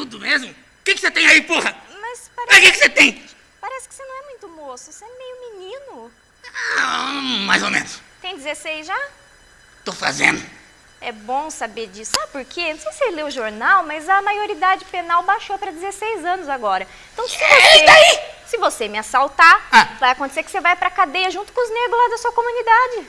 tudo mesmo? O que você tem aí, porra? Mas O parece... que você tem? Parece que você não é muito moço, você é meio menino. Ah, mais ou menos. Tem 16 já? Tô fazendo. É bom saber disso. Sabe por quê? Não sei se você leu o jornal, mas a maioridade penal baixou para 16 anos agora. Então, se você me assaltar, vai acontecer que você vai pra cadeia junto com os negros lá da sua comunidade.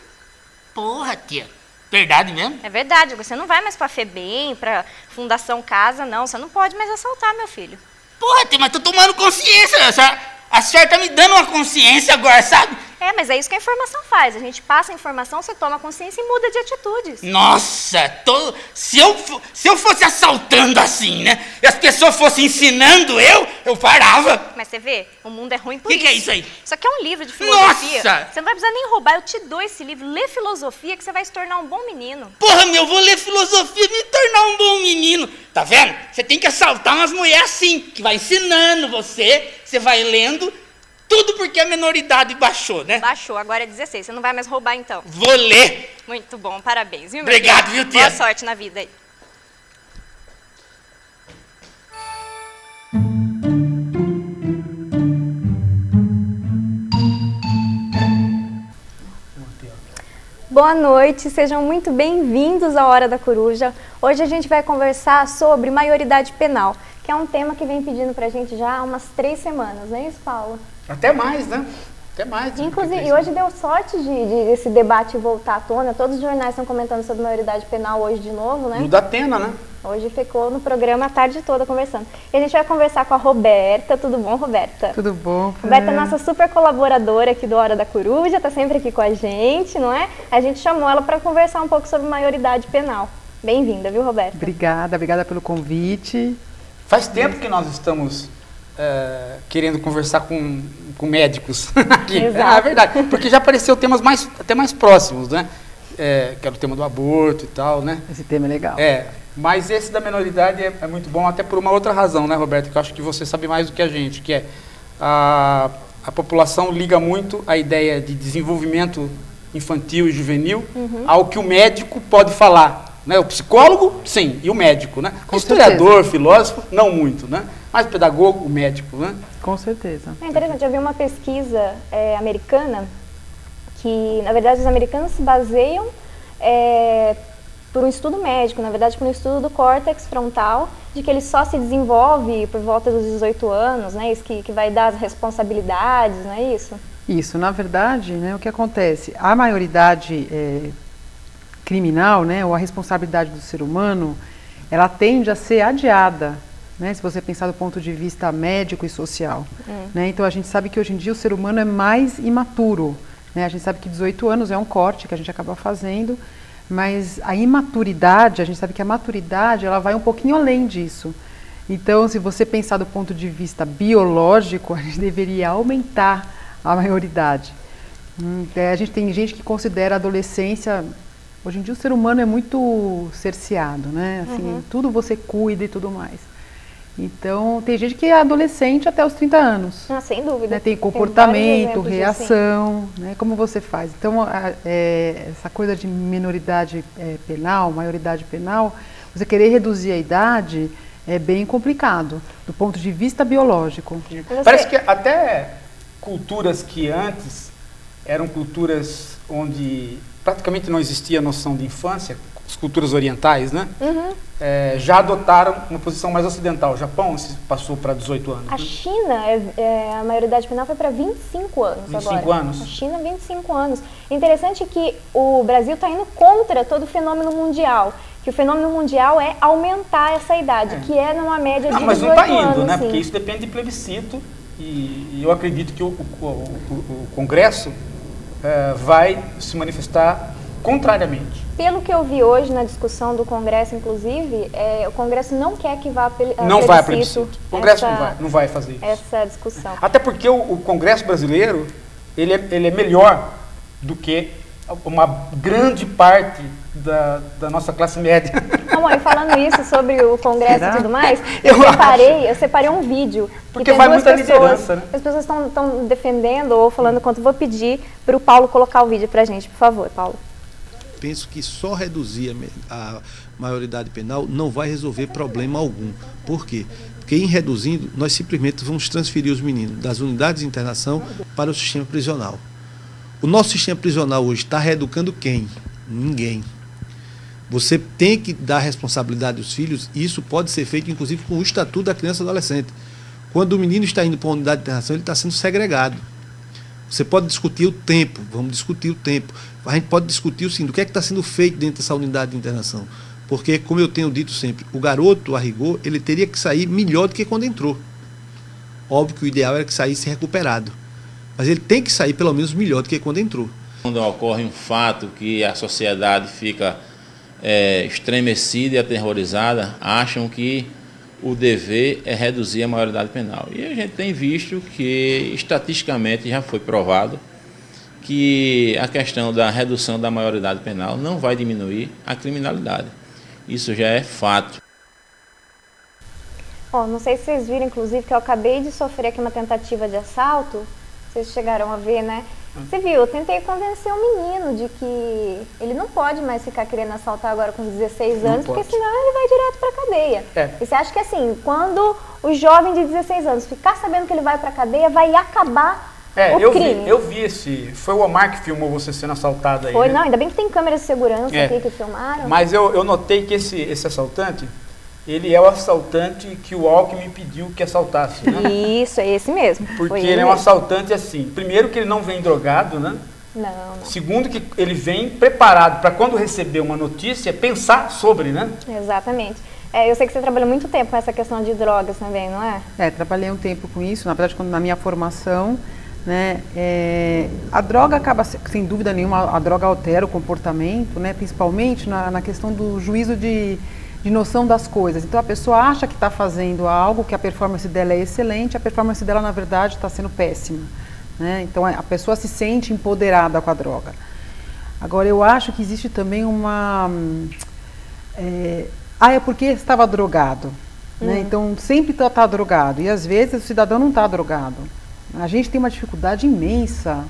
Porra, tia. Verdade mesmo? É verdade. Você não vai mais pra FEBEM, pra Fundação Casa, não. Você não pode mais assaltar, meu filho. Porra, tia, mas tô tomando consciência. A senhora tá me dando uma consciência agora, sabe? É, mas é isso que a informação faz. A gente passa a informação, você toma consciência e muda de atitudes. Nossa, se eu fosse assaltando assim, né? E as pessoas fossem ensinando eu parava. Mas você vê, o mundo é ruim por isso. O que é isso aí? Isso aqui é um livro de filosofia. Nossa! Você não vai precisar nem roubar, eu te dou esse livro. Lê filosofia que você vai se tornar um bom menino. Porra, eu vou ler filosofia e me tornar um bom menino. Tá vendo? Você tem que assaltar umas mulheres assim, que vai ensinando você vai lendo. Tudo porque a menoridade baixou, né? Baixou, agora é 16. Você não vai mais roubar, então? Vou ler. Muito bom, parabéns, viu, meu Obrigado, filho? viu, tia? Boa sorte na vida aí. Boa noite, sejam muito bem-vindos à Hora da Coruja. Hoje a gente vai conversar sobre maioridade penal, que é um tema que vem pedindo pra gente já há umas 3 semanas, não é isso, Paulo? Até mais, né? Até mais. Inclusive, e hoje deu sorte de esse debate voltar à tona. Todos os jornais estão comentando sobre maioridade penal hoje de novo, né? No Datena, né? Hoje ficou no programa a tarde toda conversando. E a gente vai conversar com a Roberta. Tudo bom, Roberta? Tudo bom. Roberta é nossa super colaboradora aqui do Hora da Coruja, tá sempre aqui com a gente, não é? A gente chamou ela para conversar um pouco sobre maioridade penal. Bem-vinda, viu, Roberta? Obrigada pelo convite. Faz tempo que nós estamos querendo conversar com médicos aqui. Exato. É verdade, porque já apareceu temas até mais próximos, né? Que era o tema do aborto e tal, né? Esse tema é legal. Mas esse da menoridade é muito bom, até por uma outra razão, né, Roberto? Que eu acho que você sabe mais do que a gente, que é a população liga muito a ideia de desenvolvimento infantil e juvenil ao que o médico pode falar. Né? O psicólogo, sim, e o médico, né? O historiador, filósofo, não muito, né? Mas o pedagogo, o médico, né? Com certeza. É interessante, eu vi uma pesquisa americana que, na verdade, os americanos se baseiam por um estudo médico, na verdade, por um estudo do córtex frontal, de que ele só se desenvolve por volta dos 18 anos, né? Isso que vai dar as responsabilidades, não é isso? Isso, na verdade, né, o que acontece? A maioridade criminal, né, ou a responsabilidade do ser humano, ela tende a ser adiada, né, se você pensar do ponto de vista médico e social. Né? Então a gente sabe que hoje em dia o ser humano é mais imaturo. Né? A gente sabe que 18 anos é um corte que a gente acaba fazendo, mas a imaturidade, a gente sabe que a maturidade ela vai um pouquinho além disso. Então, se você pensar do ponto de vista biológico, a gente deveria aumentar a maioridade. A gente tem gente que considera a adolescência... Hoje em dia o ser humano é muito cerceado, né? Assim, tudo você cuida e tudo mais. Então, tem gente que é adolescente até os 30 anos. Ah, sem dúvida. Né? Tem comportamento, reação, né? Como você faz. Então, essa coisa de minoridade penal, maioridade penal, você querer reduzir a idade é bem complicado, do ponto de vista biológico. Parece que até culturas que antes eram culturas onde praticamente não existia a noção de infância, as culturas orientais, né? Já adotaram uma posição mais ocidental. O Japão passou para 18 anos. A China, a maioridade penal foi para 25 anos 25 agora. anos. A China, 25 anos. Interessante que o Brasil está indo contra todo o fenômeno mundial. Que o fenômeno mundial é aumentar essa idade, que é numa média de 18 anos. Mas não está indo, anos, né? sim. Porque isso depende de plebiscito. E eu acredito que o Congresso vai se manifestar contrariamente. Pelo que eu vi hoje na discussão do Congresso, inclusive, o Congresso não quer que vá a plebiscito. Não vai a plebiscito. O Congresso não vai fazer isso. Essa discussão. Até porque o Congresso brasileiro, ele é melhor do que uma grande parte da nossa classe média. Não, e falando isso sobre o Congresso e tudo mais, eu separei um vídeo. Porque vai muita liderança, né? As pessoas estão defendendo ou falando contra. Vou pedir para o Paulo colocar o vídeo para a gente, por favor, Paulo. Penso que só reduzir a maioridade penal não vai resolver problema algum. Por quê? Porque em reduzindo, nós simplesmente vamos transferir os meninos das unidades de internação para o sistema prisional. O nosso sistema prisional hoje está reeducando quem? Ninguém. Você tem que dar responsabilidade aos filhos, e isso pode ser feito, inclusive, com o Estatuto da Criança e Adolescente. Quando o menino está indo para uma unidade de internação, ele está sendo segregado. Você pode discutir o tempo, vamos discutir o tempo. A gente pode discutir o seguinte, o que é que está sendo feito dentro dessa unidade de internação. Porque, como eu tenho dito sempre, o garoto, a rigor, ele teria que sair melhor do que quando entrou. Óbvio que o ideal era que saísse recuperado. Mas ele tem que sair pelo menos melhor do que quando entrou. Quando ocorre um fato que a sociedade fica estremecida e aterrorizada, acham que o dever é reduzir a maioridade penal. E a gente tem visto que, estatisticamente, já foi provado que a questão da redução da maioridade penal não vai diminuir a criminalidade. Isso já é fato. Não sei se vocês viram, inclusive, que eu acabei de sofrer aqui uma tentativa de assalto. Vocês chegaram a ver, né? Você viu, eu tentei convencer um menino de que ele não pode mais ficar querendo assaltar agora com 16 anos, porque senão ele vai direto para a cadeia. E você acha que assim, quando o jovem de 16 anos ficar sabendo que ele vai para a cadeia, vai acabar o crime? Eu vi foi o Omar que filmou você sendo assaltado aí. Foi, né? não, ainda bem que tem câmeras de segurança aqui que filmaram. Mas eu notei que esse assaltante, ele é o assaltante que o Alckmin pediu que assaltasse, né? Isso, é esse mesmo. Porque ele é um assaltante assim, primeiro que ele não vem drogado, né? Não. Segundo que ele vem preparado para quando receber uma notícia, pensar sobre, né? Exatamente. Eu sei que você trabalhou muito tempo com essa questão de drogas também, não é? Trabalhei um tempo com isso, na verdade, na minha formação, né? A droga acaba, sem dúvida nenhuma, a droga altera o comportamento, né? Principalmente na questão do juízo de noção das coisas. Então a pessoa acha que está fazendo algo, que a performance dela é excelente, a performance dela na verdade está sendo péssima, né? Então a pessoa se sente empoderada com a droga. Agora eu acho que existe também uma... é porque estava drogado, né? Então sempre está drogado, e às vezes o cidadão não está drogado. A gente tem uma dificuldade imensa,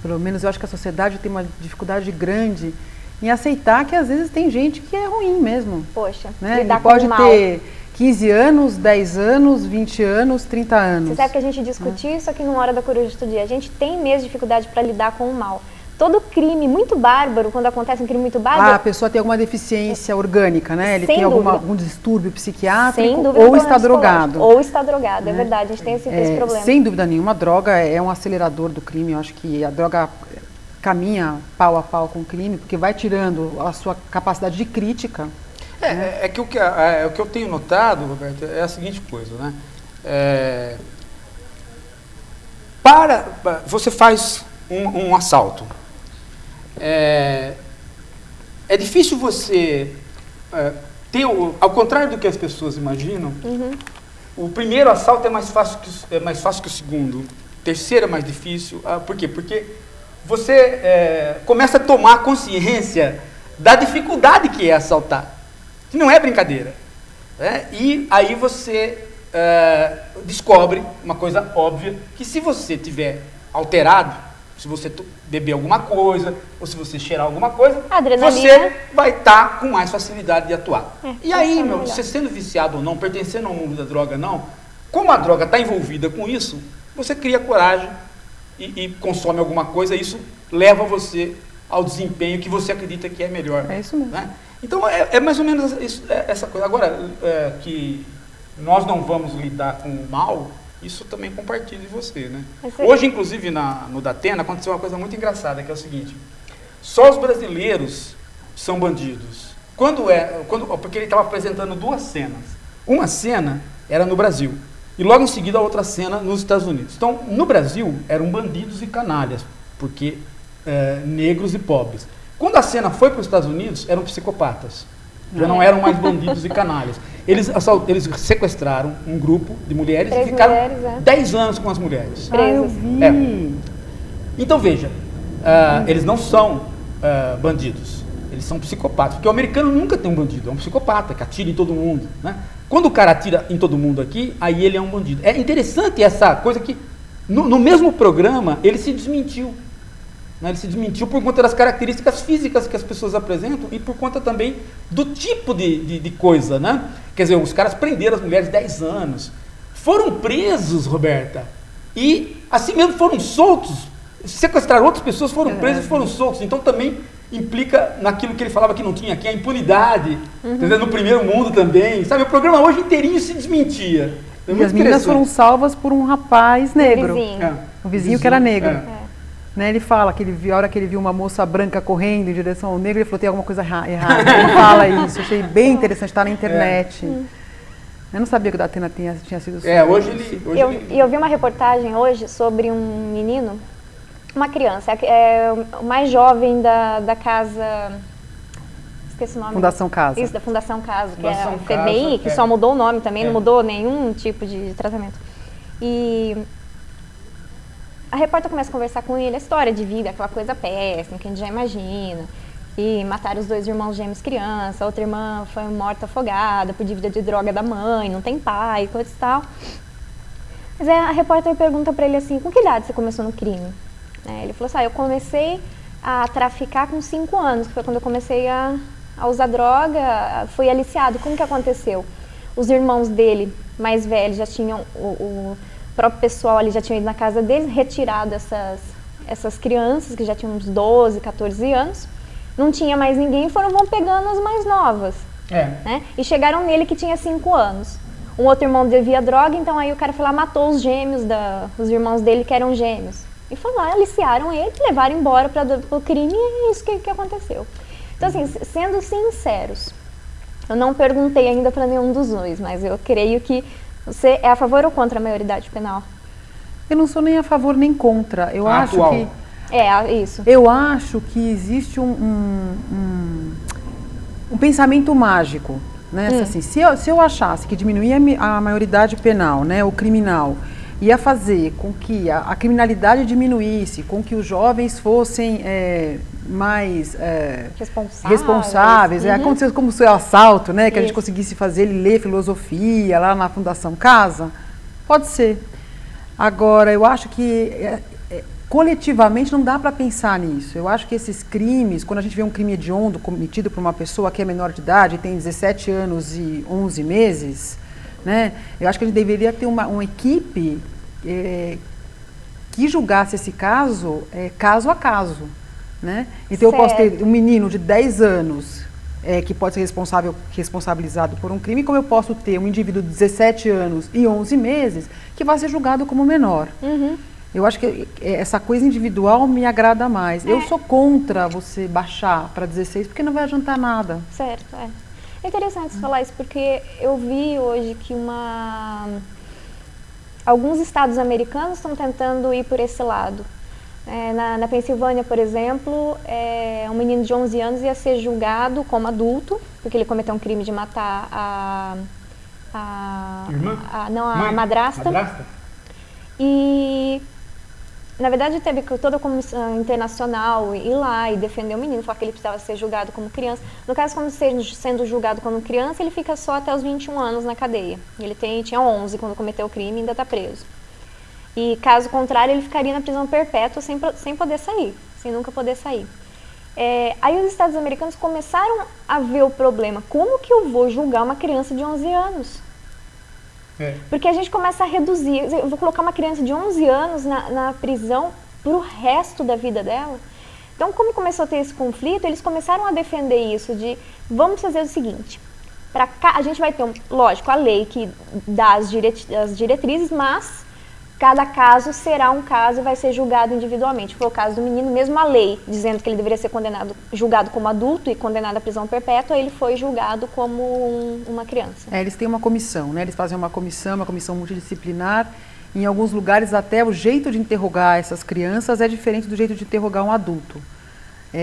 pelo menos eu acho que a sociedade tem uma dificuldade grande em aceitar que às vezes tem gente que é ruim mesmo. Poxa, né? Ele pode ter 15 anos, 10 anos, 20 anos, 30 anos. Você sabe que a gente discutiu isso aqui no Hora da Coruja do Dia. A gente tem mesmo dificuldade para lidar com o mal. Todo crime muito bárbaro, quando acontece um crime muito bárbaro... a pessoa tem alguma deficiência orgânica, né? Ele tem algum distúrbio psiquiátrico ou está drogado. Ou está drogado, é verdade. A gente tem esse problema. Sem dúvida nenhuma, a droga é um acelerador do crime. Eu acho que a droga caminha pau a pau com o crime, porque vai tirando a sua capacidade de crítica. O que eu tenho notado, Roberto, é a seguinte coisa, né? Você faz um assalto. É difícil você ter, ao contrário do que as pessoas imaginam, o primeiro assalto é mais fácil que o segundo. O terceiro é mais difícil. Por quê? Porque você começa a tomar consciência da dificuldade que é assaltar, que não é brincadeira. E aí você descobre uma coisa óbvia, que se você tiver alterado, se você beber alguma coisa, ou se você cheirar alguma coisa, você vai estar com mais facilidade de atuar. E aí, você sendo viciado ou não, pertencendo ao mundo da droga ou não, como a droga está envolvida com isso, você cria coragem e consome alguma coisa, e isso leva você ao desempenho que você acredita que é melhor. É isso mesmo. Né? Então, é mais ou menos essa coisa. Agora, que nós não vamos lidar com o mal, isso também compartilho de você, né? Hoje, inclusive, no Datena, aconteceu uma coisa muito engraçada, que é o seguinte: só os brasileiros são bandidos. Porque ele estava apresentando duas cenas. Uma cena era no Brasil, e logo em seguida a outra cena nos Estados Unidos. Então, no Brasil, eram bandidos e canalhas, porque negros e pobres. Quando a cena foi para os Estados Unidos, eram psicopatas. Já não eram mais bandidos e canalhas. Eles sequestraram um grupo de mulheres e ficaram 10 anos com as mulheres. Presas. Então, veja, eles não são bandidos, eles são psicopatas. Porque o americano nunca tem um bandido, é um psicopata que atira em todo mundo. Né? Quando o cara atira em todo mundo aqui, aí ele é um bandido. É interessante essa coisa que, no mesmo programa, ele se desmentiu. Né? Ele se desmentiu por conta das características físicas que as pessoas apresentam e por conta também do tipo de coisa, né? Quer dizer, os caras prenderam as mulheres 10 anos, foram presos, Roberta, e assim mesmo foram soltos, sequestraram outras pessoas, foram presos e foram soltos. Então também implica naquilo que ele falava que não tinha aqui, a impunidade, entendeu? No primeiro mundo também, sabe? O programa hoje inteirinho se desmentia. É e as meninas foram salvas por um rapaz negro, um vizinho que era negro. Né, ele fala que a hora que ele viu uma moça branca correndo em direção ao negro, ele falou, tem alguma coisa errada. Ele fala isso, achei bem interessante, está na internet. Eu não sabia que o Datena tinha sido... Eu vi uma reportagem hoje sobre um menino, uma criança, o mais jovem da casa... Esqueci o nome. Fundação Casa. Isso, da Fundação Casa, que é a FEBEI, que só mudou o nome também, não mudou nenhum tipo de tratamento. E... a repórter começa a conversar com ele, a história de vida, aquela coisa péssima, que a gente já imagina. E mataram os 2 irmãos gêmeos criança, a outra irmã foi morta afogada por dívida de droga da mãe, não tem pai, coisa e tal. Mas a repórter pergunta pra ele assim, com que idade você começou no crime? Ele falou assim, eu comecei a traficar com 5 anos, que foi quando eu comecei a usar droga, fui aliciado. Como que aconteceu? Os irmãos dele, mais velhos, já tinham... O próprio pessoal ali já tinha ido na casa deles, retirado essas crianças, que já tinham uns 12, 14 anos. Não tinha mais ninguém, vão pegando as mais novas. Né? E chegaram nele que tinha 5 anos. Um outro irmão devia droga, então aí o cara foi lá, matou os gêmeos, os irmãos dele que eram gêmeos. E foram lá, aliciaram ele, levaram embora para o crime e é isso que aconteceu. Então assim, sendo sinceros, eu não perguntei ainda para nenhum dos dois, mas eu creio que você é a favor ou contra a maioridade penal? Eu não sou nem a favor nem contra. Eu acho atual. Que... isso. Eu acho que existe um pensamento mágico. Né? Assim, se eu achasse que diminuir a maioridade penal, né, o criminal, ia fazer com que a criminalidade diminuísse, com que os jovens fossem mais responsáveis. Aconteceu como o seu assalto, né, que a gente conseguisse fazer ele ler filosofia lá na Fundação Casa, pode ser. Agora, eu acho que coletivamente não dá para pensar nisso. Eu acho que esses crimes, quando a gente vê um crime hediondo cometido por uma pessoa que é menor de idade, tem 17 anos e 11 meses, né, eu acho que a gente deveria ter uma equipe que julgasse esse caso, caso a caso. Né? Então eu posso ter um menino de 10 anos que pode ser responsabilizado por um crime, como eu posso ter um indivíduo de 17 anos e 11 meses que vai ser julgado como menor. Eu acho que essa coisa individual me agrada mais. Eu sou contra você baixar para 16, porque não vai adiantar nada. Certo, É interessante você falar isso, porque eu vi hoje que alguns estados americanos estão tentando ir por esse lado. Na Pensilvânia, por exemplo, um menino de 11 anos ia ser julgado como adulto, porque ele cometeu um crime de matar a madrasta. E, na verdade, teve toda a comissão internacional ir lá e defender o menino, falar que ele precisava ser julgado como criança. No caso, como sendo julgado como criança, ele fica só até os 21 anos na cadeia. Ele tinha 11 quando cometeu o crime e ainda está preso. E, caso contrário, ele ficaria na prisão perpétua sem poder sair, sem nunca poder sair. Aí os Estados americanos começaram a ver o problema. Como que eu vou julgar uma criança de 11 anos? Porque a gente começa a reduzir. Eu vou colocar uma criança de 11 anos na prisão para o resto da vida dela. Então, como começou a ter esse conflito, eles começaram a defender isso de, vamos fazer o seguinte, a gente vai ter, lógico, a lei que dá as diretrizes, mas cada caso será um caso e vai ser julgado individualmente. Foi o caso do menino, mesmo a lei dizendo que ele deveria ser julgado como adulto e condenado à prisão perpétua, ele foi julgado como uma criança. Eles têm uma comissão, né? Eles fazem uma comissão multidisciplinar. Em alguns lugares até o jeito de interrogar essas crianças é diferente do jeito de interrogar um adulto.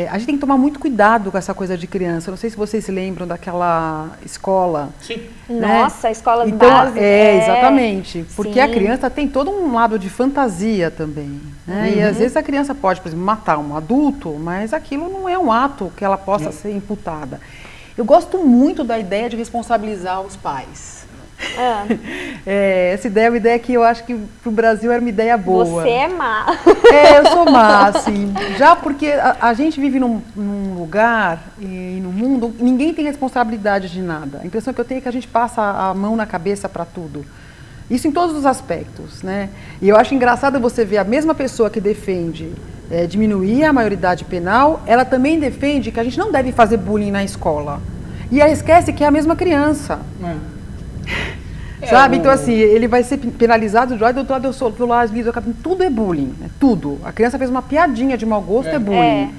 A gente tem que tomar muito cuidado com essa coisa de criança. Eu não sei se vocês se lembram daquela escola. Sim. Né? Nossa, a escola então, básica. Exatamente. Porque Sim. a criança tem todo um lado de fantasia também. Né? E às vezes a criança pode, por exemplo, matar um adulto, mas aquilo não é um ato que ela possa ser imputada. Eu gosto muito da ideia de responsabilizar os pais. Essa ideia é uma ideia que eu acho que para o Brasil era uma ideia boa. Você é má. Eu sou má, assim. Já porque a gente vive num lugar e no mundo, ninguém tem responsabilidade de nada. A impressão que eu tenho é que a gente passa a mão na cabeça para tudo. Isso em todos os aspectos, né? E eu acho engraçado você ver a mesma pessoa que defende diminuir a maioridade penal, ela também defende que a gente não deve fazer bullying na escola. E ela esquece que é a mesma criança. Sabe? Então, assim, ele vai ser penalizado de do outro lado eu sou, do lado tudo é bullying, tudo. A criança fez uma piadinha de mau gosto, é bullying.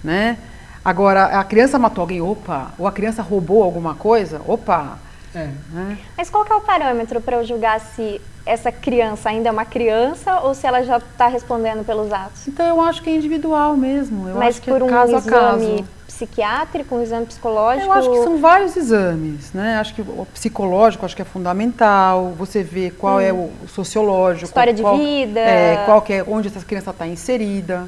Né? Agora, a criança matou alguém, opa, ou a criança roubou alguma coisa, opa. Né? Mas qual que é o parâmetro para eu julgar se essa criança ainda é uma criança ou se ela já está respondendo pelos atos? Então, eu acho que é individual mesmo. Mas acho que por um caso a exame caso. psiquiátrico, um exame psicológico? Eu acho que são vários exames, né? Acho que o psicológico acho que é fundamental. Você vê qual é o sociológico, história de vida, qual que é onde essa criança está inserida.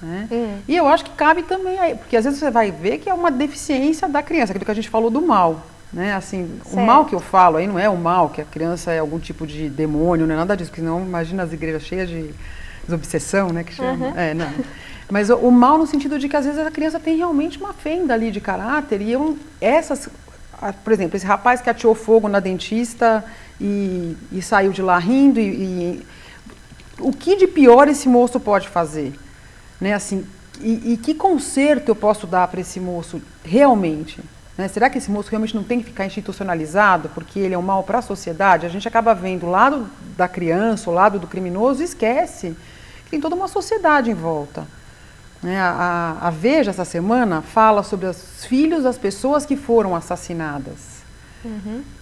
Né? E eu acho que cabe também aí, porque às vezes você vai ver que é uma deficiência da criança, aquilo que a gente falou do mal. Né? Assim, o mal que eu falo aí não é o mal, que a criança é algum tipo de demônio, não é nada disso, porque senão imagina as igrejas cheias de obsessão, né? Que chama. Não. Mas o mal no sentido de que às vezes a criança tem realmente uma fenda ali de caráter e por exemplo, esse rapaz que ateou fogo na dentista e saiu de lá rindo o que de pior esse moço pode fazer? Né? Assim, e que conserto eu posso dar para esse moço realmente? Né? Será que esse moço realmente não tem que ficar institucionalizado porque ele é um mal para a sociedade? A gente acaba vendo o lado da criança, o lado do criminoso e esquece que tem toda uma sociedade em volta. Né? A Veja, essa semana, fala sobre os filhos das pessoas que foram assassinadas.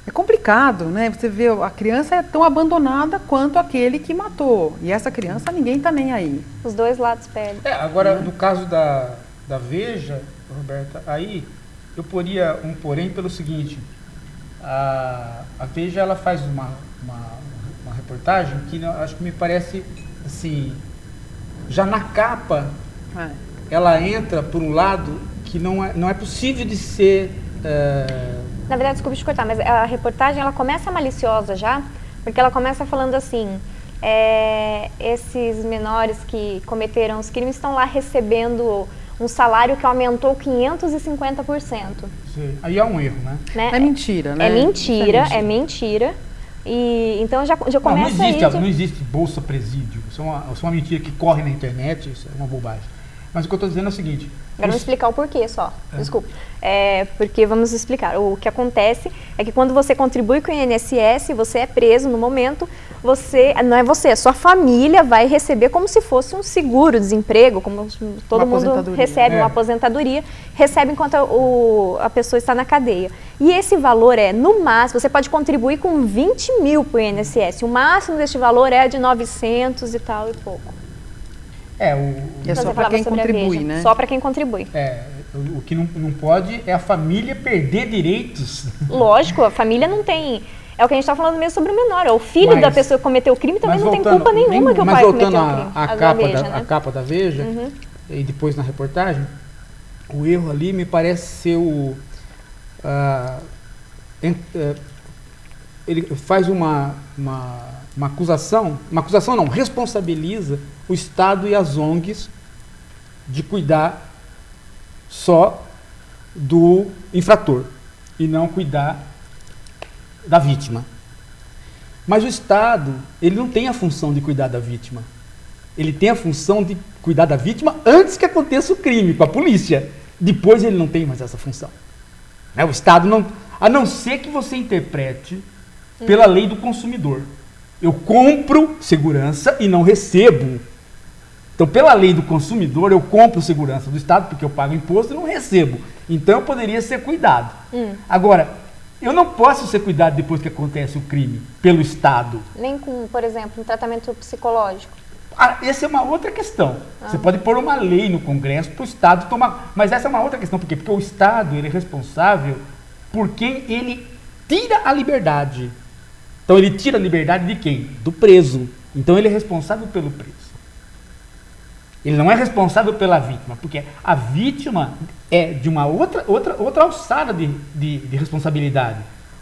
É complicado, né? Você vê, a criança é tão abandonada quanto aquele que matou. E essa criança, ninguém está nem aí. Os dois lados perdem. Agora, no caso da Veja, Roberta, aí eu poria um porém pelo seguinte. A Veja, ela faz uma reportagem que acho que me parece, assim, já na capa, ela entra por um lado que não é possível de ser... Na verdade, desculpe te cortar, mas a reportagem ela começa maliciosa já, porque ela começa falando assim, esses menores que cometeram os crimes estão lá recebendo um salário que aumentou 550%. Sim. Aí é um erro, né? É mentira, né? É mentira. E então já começa não existe bolsa presídio. Isso é uma mentira que corre na internet, isso é uma bobagem. Mas o que eu estou dizendo é o seguinte... Vamos explicar o porquê só, desculpe. Porque vamos explicar. O que acontece é que quando você contribui com o INSS, você é preso no momento, a sua família vai receber como se fosse um seguro-desemprego, como todo mundo recebe uma aposentadoria, recebe enquanto a pessoa está na cadeia. E esse valor no máximo, você pode contribuir com 20 mil para o INSS, o máximo deste valor é de 900 e tal e pouco. É só para quem contribui, né? Só para quem contribui. O que não pode é a família perder direitos. Lógico, a família não tem... É o que a gente está falando mesmo sobre o menor. O filho da pessoa que cometeu o crime também não tem culpa nenhuma que o pai cometeu o crime. A capa da Veja, e depois na reportagem, o erro ali me parece ser ele faz uma acusação não, responsabiliza o Estado e as ONGs de cuidar só do infrator e não cuidar da vítima. Mas o Estado, ele não tem a função de cuidar da vítima. Ele tem a função de cuidar da vítima antes que aconteça o crime, com a polícia. Depois ele não tem mais essa função. O Estado não... A não ser que você interprete pela lei do consumidor. Eu compro segurança e não recebo. Então, pela lei do consumidor, eu compro segurança do Estado, porque eu pago imposto e não recebo. Então, eu poderia ser cuidado. Agora, eu não posso ser cuidado depois que acontece o crime, pelo Estado. Nem com, por exemplo, um tratamento psicológico. Essa é uma outra questão. Você pode pôr uma lei no Congresso para o Estado tomar... Mas essa é uma outra questão. Por quê? Porque o Estado ele é responsável por quem ele tira a liberdade. Então, ele tira a liberdade de quem? Do preso. Então, ele é responsável pelo preso. Ele não é responsável pela vítima, porque a vítima é de uma outra alçada de responsabilidade.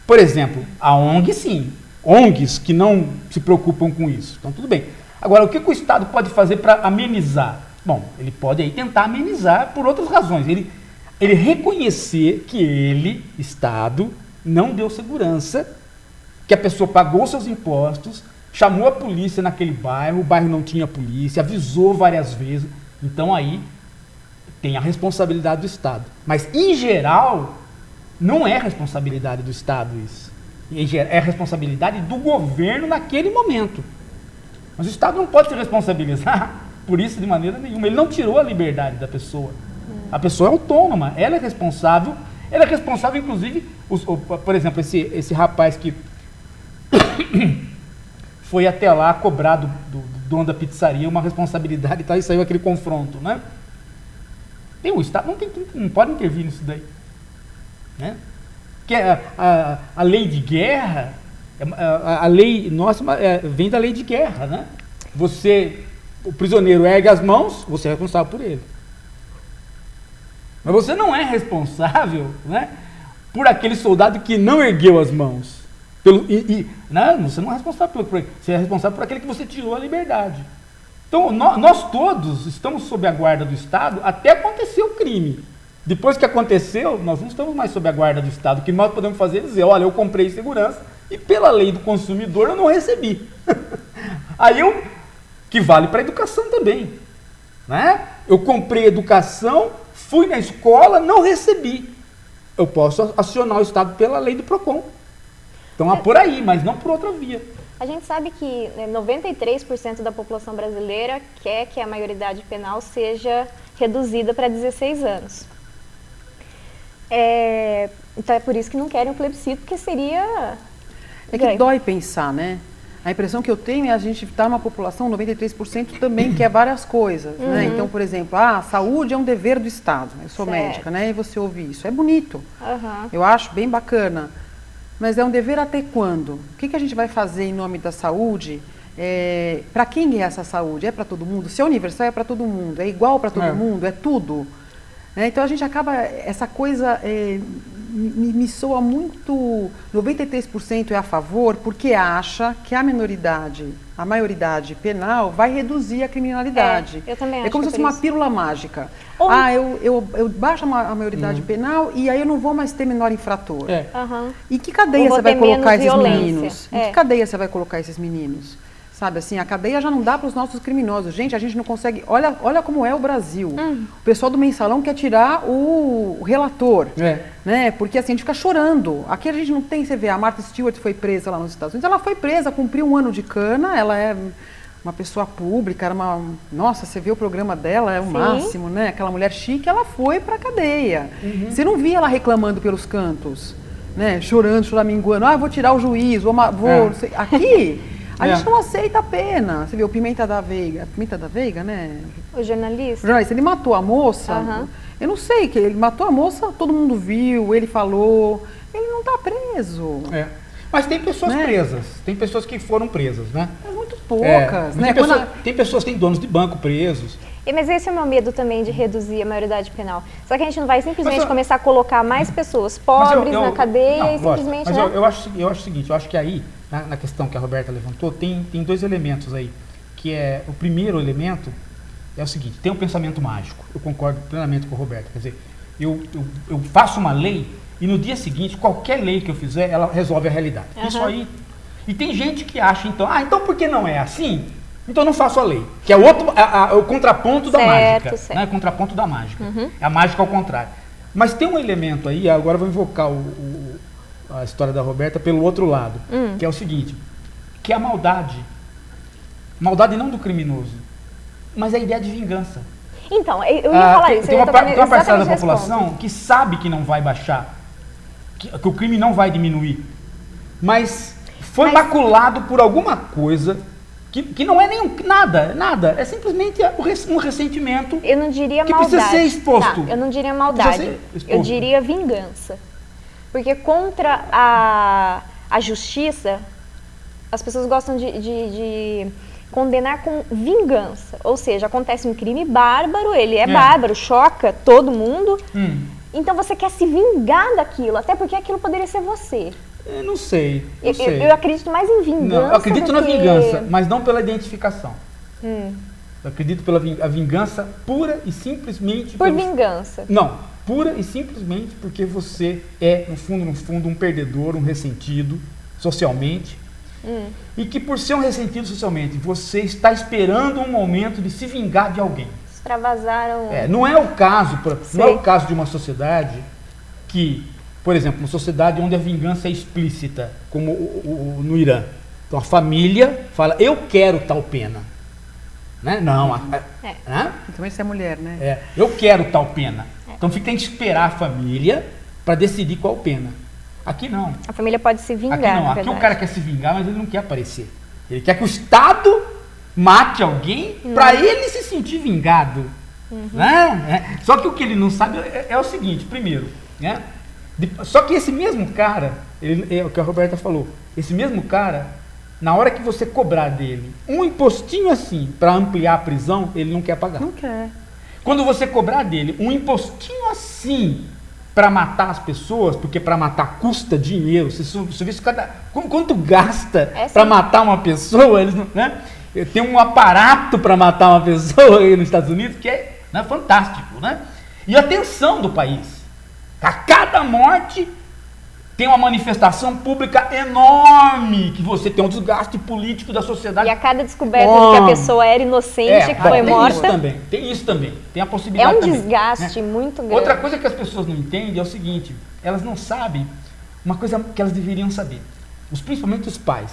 Por exemplo, a ONG, sim. ONGs que não se preocupam com isso. Então, tudo bem. Agora, o que o Estado pode fazer para amenizar? Bom, ele pode aí tentar amenizar por outras razões. Ele reconhecer que ele, Estado, não deu segurança, que a pessoa pagou seus impostos, chamou a polícia naquele bairro, o bairro não tinha polícia, avisou várias vezes. Então, aí tem a responsabilidade do Estado. Mas, em geral, não é responsabilidade do Estado isso. É responsabilidade do governo naquele momento. Mas o Estado não pode se responsabilizar por isso de maneira nenhuma. Ele não tirou a liberdade da pessoa. A pessoa é autônoma, ela é responsável, inclusive, por exemplo, esse rapaz que foi até lá cobrar do dono da pizzaria uma responsabilidade e tal, e saiu aquele confronto, né? O Estado não pode intervir nisso daí, né? Que a lei de guerra, a lei nossa vem da lei de guerra, né? O prisioneiro ergue as mãos, você é responsável por ele. Mas você não é responsável, né, por aquele soldado que não ergueu as mãos. Não, você não é responsável por ele, você é responsável por aquele que você tirou a liberdade. Então, nós todos estamos sob a guarda do Estado até acontecer o crime. Depois que aconteceu, nós não estamos mais sob a guarda do Estado. O que nós podemos fazer é dizer, olha, eu comprei segurança e pela lei do consumidor eu não recebi. Aí que vale para a educação também, né? Eu comprei educação, fui na escola, não recebi. Eu posso acionar o Estado pela lei do PROCON. Então, por aí, mas não por outra via. A gente sabe que 93% da população brasileira quer que a maioridade penal seja reduzida para 16 anos. Então é por isso que não querem o plebiscito, porque seria... É que dói pensar, né? A impressão que eu tenho é a gente estar numa população, 93% também quer várias coisas, né? Então, por exemplo, a saúde é um dever do Estado. Eu sou médica, né? E você ouve isso. É bonito. Eu acho bem bacana. Mas é um dever até quando? O que a gente vai fazer em nome da saúde? Para quem é essa saúde? É para todo mundo? Se é universal, é para todo mundo? É igual para todo mundo? É tudo? Então a gente acaba, essa coisa me soa muito, 93% é a favor, porque acha que a maioridade penal vai reduzir a criminalidade. Eu também acho. É como se fosse uma pílula mágica. Eu baixo a maioridade penal e aí eu não vou mais ter menor infrator. E que cadeia você vai colocar esses meninos? Em que cadeia você vai colocar esses meninos? Sabe, assim, a cadeia já não dá para os nossos criminosos. Gente, a gente não consegue... Olha como é o Brasil. O pessoal do Mensalão quer tirar o relator, né? Porque assim, a gente fica chorando. Aqui a gente não tem, você vê, a Martha Stewart foi presa lá nos Estados Unidos. Ela foi presa, cumpriu 1 ano de cana, ela é uma pessoa pública, era nossa, você vê o programa dela, é o máximo, né? Aquela mulher chique, ela foi para a cadeia. Você não via ela reclamando pelos cantos, né? Chorando, choraminguando. Vou tirar o juiz, Aqui... A gente não aceita a pena. Você viu o Pimenta da Veiga, né? O jornalista? Ele matou a moça. Eu não sei, que ele matou a moça, todo mundo viu, ele falou. Ele não está preso. Mas tem pessoas presas, tem pessoas que foram presas, né? Mas muito poucas, né? Tem pessoas, tem donos de banco presos. Mas esse é o meu medo também de reduzir a maioridade penal. Só que a gente não vai simplesmente começar a colocar mais pessoas pobres na cadeia e simplesmente... Mas eu acho o seguinte, eu acho que aí, na questão que a Roberta levantou, tem 2 elementos aí. Que é, o primeiro elemento é o seguinte, tem um pensamento mágico. Eu concordo plenamente com a Roberta. Quer dizer, eu faço uma lei e no dia seguinte, qualquer lei que eu fizer, ela resolve a realidade. Isso aí... E tem gente que acha, então, então por que não é assim? Então eu não faço a lei, que é o contraponto da mágica. Né? Contraponto da mágica. É a mágica ao contrário. Mas tem um elemento aí, agora eu vou invocar a história da Roberta pelo outro lado, que é o seguinte, que é a maldade. Maldade não do criminoso, mas a ideia de vingança. Então, eu ia falar isso. Tem uma parcela da população que sabe que não vai baixar, que o crime não vai diminuir, mas foi maculado por alguma coisa que não é nada, é simplesmente um ressentimento. Eu não diria que maldade. Precisa ser exposto. Eu não diria maldade, eu diria vingança. Porque contra a justiça, as pessoas gostam de condenar com vingança. Ou seja, acontece um crime bárbaro, ele é bárbaro, choca todo mundo. Então você quer se vingar daquilo, até porque aquilo poderia ser você. Eu não sei. Eu acredito mais em vingança. Não, eu acredito na do que... vingança, mas não pela identificação. Hum. Eu acredito pela a vingança pura e simplesmente... Por vingança. Não, pura e simplesmente porque você é, no fundo, um perdedor, um ressentido socialmente. E que por ser um ressentido socialmente, você está esperando um momento de se vingar de alguém. Extravasaram... Não é o caso de uma sociedade que, por exemplo, uma sociedade onde a vingança é explícita, como no Irã. Então a família fala, eu quero tal pena. Né? Não, né? Também se é mulher, né? Eu quero tal pena. Então tem que esperar a família para decidir qual pena. Aqui não. A família pode se vingar, Aqui não. Aqui o cara quer se vingar, mas ele não quer aparecer. Ele quer que o Estado mate alguém para ele se sentir vingado. Né? Só que o que ele não sabe é o seguinte, primeiro, né? Só que esse mesmo cara, é o que a Roberta falou, esse mesmo cara, na hora que você cobrar dele um impostinho assim para ampliar a prisão, ele não quer pagar. Não quer. Quando você cobrar dele um impostinho assim para matar as pessoas, porque para matar custa dinheiro, você vê quanto gasta para matar uma pessoa, eles não, né? Tem um aparato para matar uma pessoa aí nos Estados Unidos que é, né, fantástico, né? E a tensão do país. A cada morte tem uma manifestação pública enorme, que você tem um desgaste político da sociedade. E a cada descoberta de que a pessoa era inocente, que foi morta... Tem isso também, tem a possibilidade também. É um desgaste muito grande. Outra coisa que as pessoas não entendem é o seguinte, elas não sabem uma coisa que elas deveriam saber, principalmente os pais.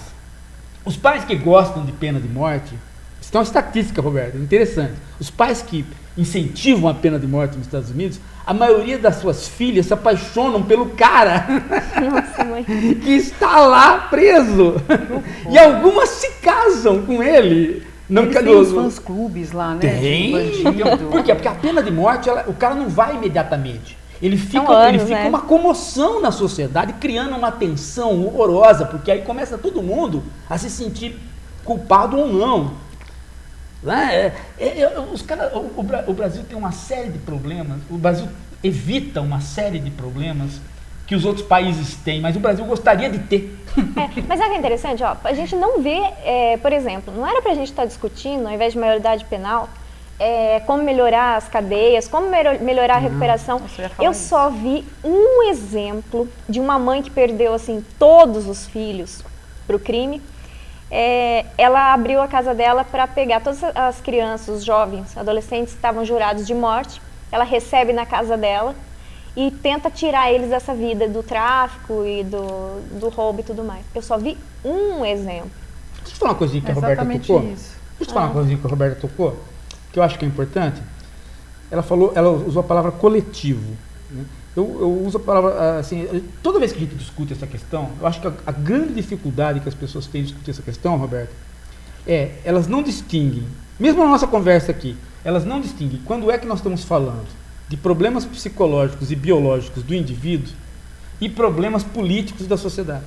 Os pais que gostam de pena de morte, isso é uma estatística, Roberto, interessante. Os pais que incentivam a pena de morte nos Estados Unidos, a maioria das suas filhas se apaixonam pelo cara Nossa, mãe. que está lá preso. E algumas se casam com ele. Eles têm os fãs clubes lá, né? Tem. Por quê? Porque a pena de morte, o cara não vai imediatamente. Ele fica uma comoção na sociedade, criando uma tensão horrorosa, porque aí começa todo mundo a se sentir culpado ou não. O Brasil tem uma série de problemas, o Brasil evita uma série de problemas que os outros países têm, mas o Brasil gostaria de ter. Mas é que é interessante, ó, a gente não vê, por exemplo, não era pra gente estar discutindo, ao invés de maioridade penal, como melhorar as cadeias, como melhorar a recuperação. Eu só vi um exemplo de uma mãe que perdeu assim todos os filhos pro crime. Ela abriu a casa dela para pegar todas as crianças, os jovens, adolescentes que estavam jurados de morte. Ela recebe na casa dela e tenta tirar eles dessa vida do tráfico e do roubo e tudo mais. Eu só vi um exemplo. Deixa eu falar uma coisinha que a Roberta tocou. Deixa eu falar uma coisinha que a Roberta tocou, que eu acho que é importante. Ela usou a palavra coletivo, né? Eu uso a palavra, assim, toda vez que a gente discute essa questão, eu acho que a grande dificuldade que as pessoas têm de discutir essa questão, Roberto, elas não distinguem, mesmo na nossa conversa aqui, elas não distinguem quando é que nós estamos falando de problemas psicológicos e biológicos do indivíduo e problemas políticos da sociedade.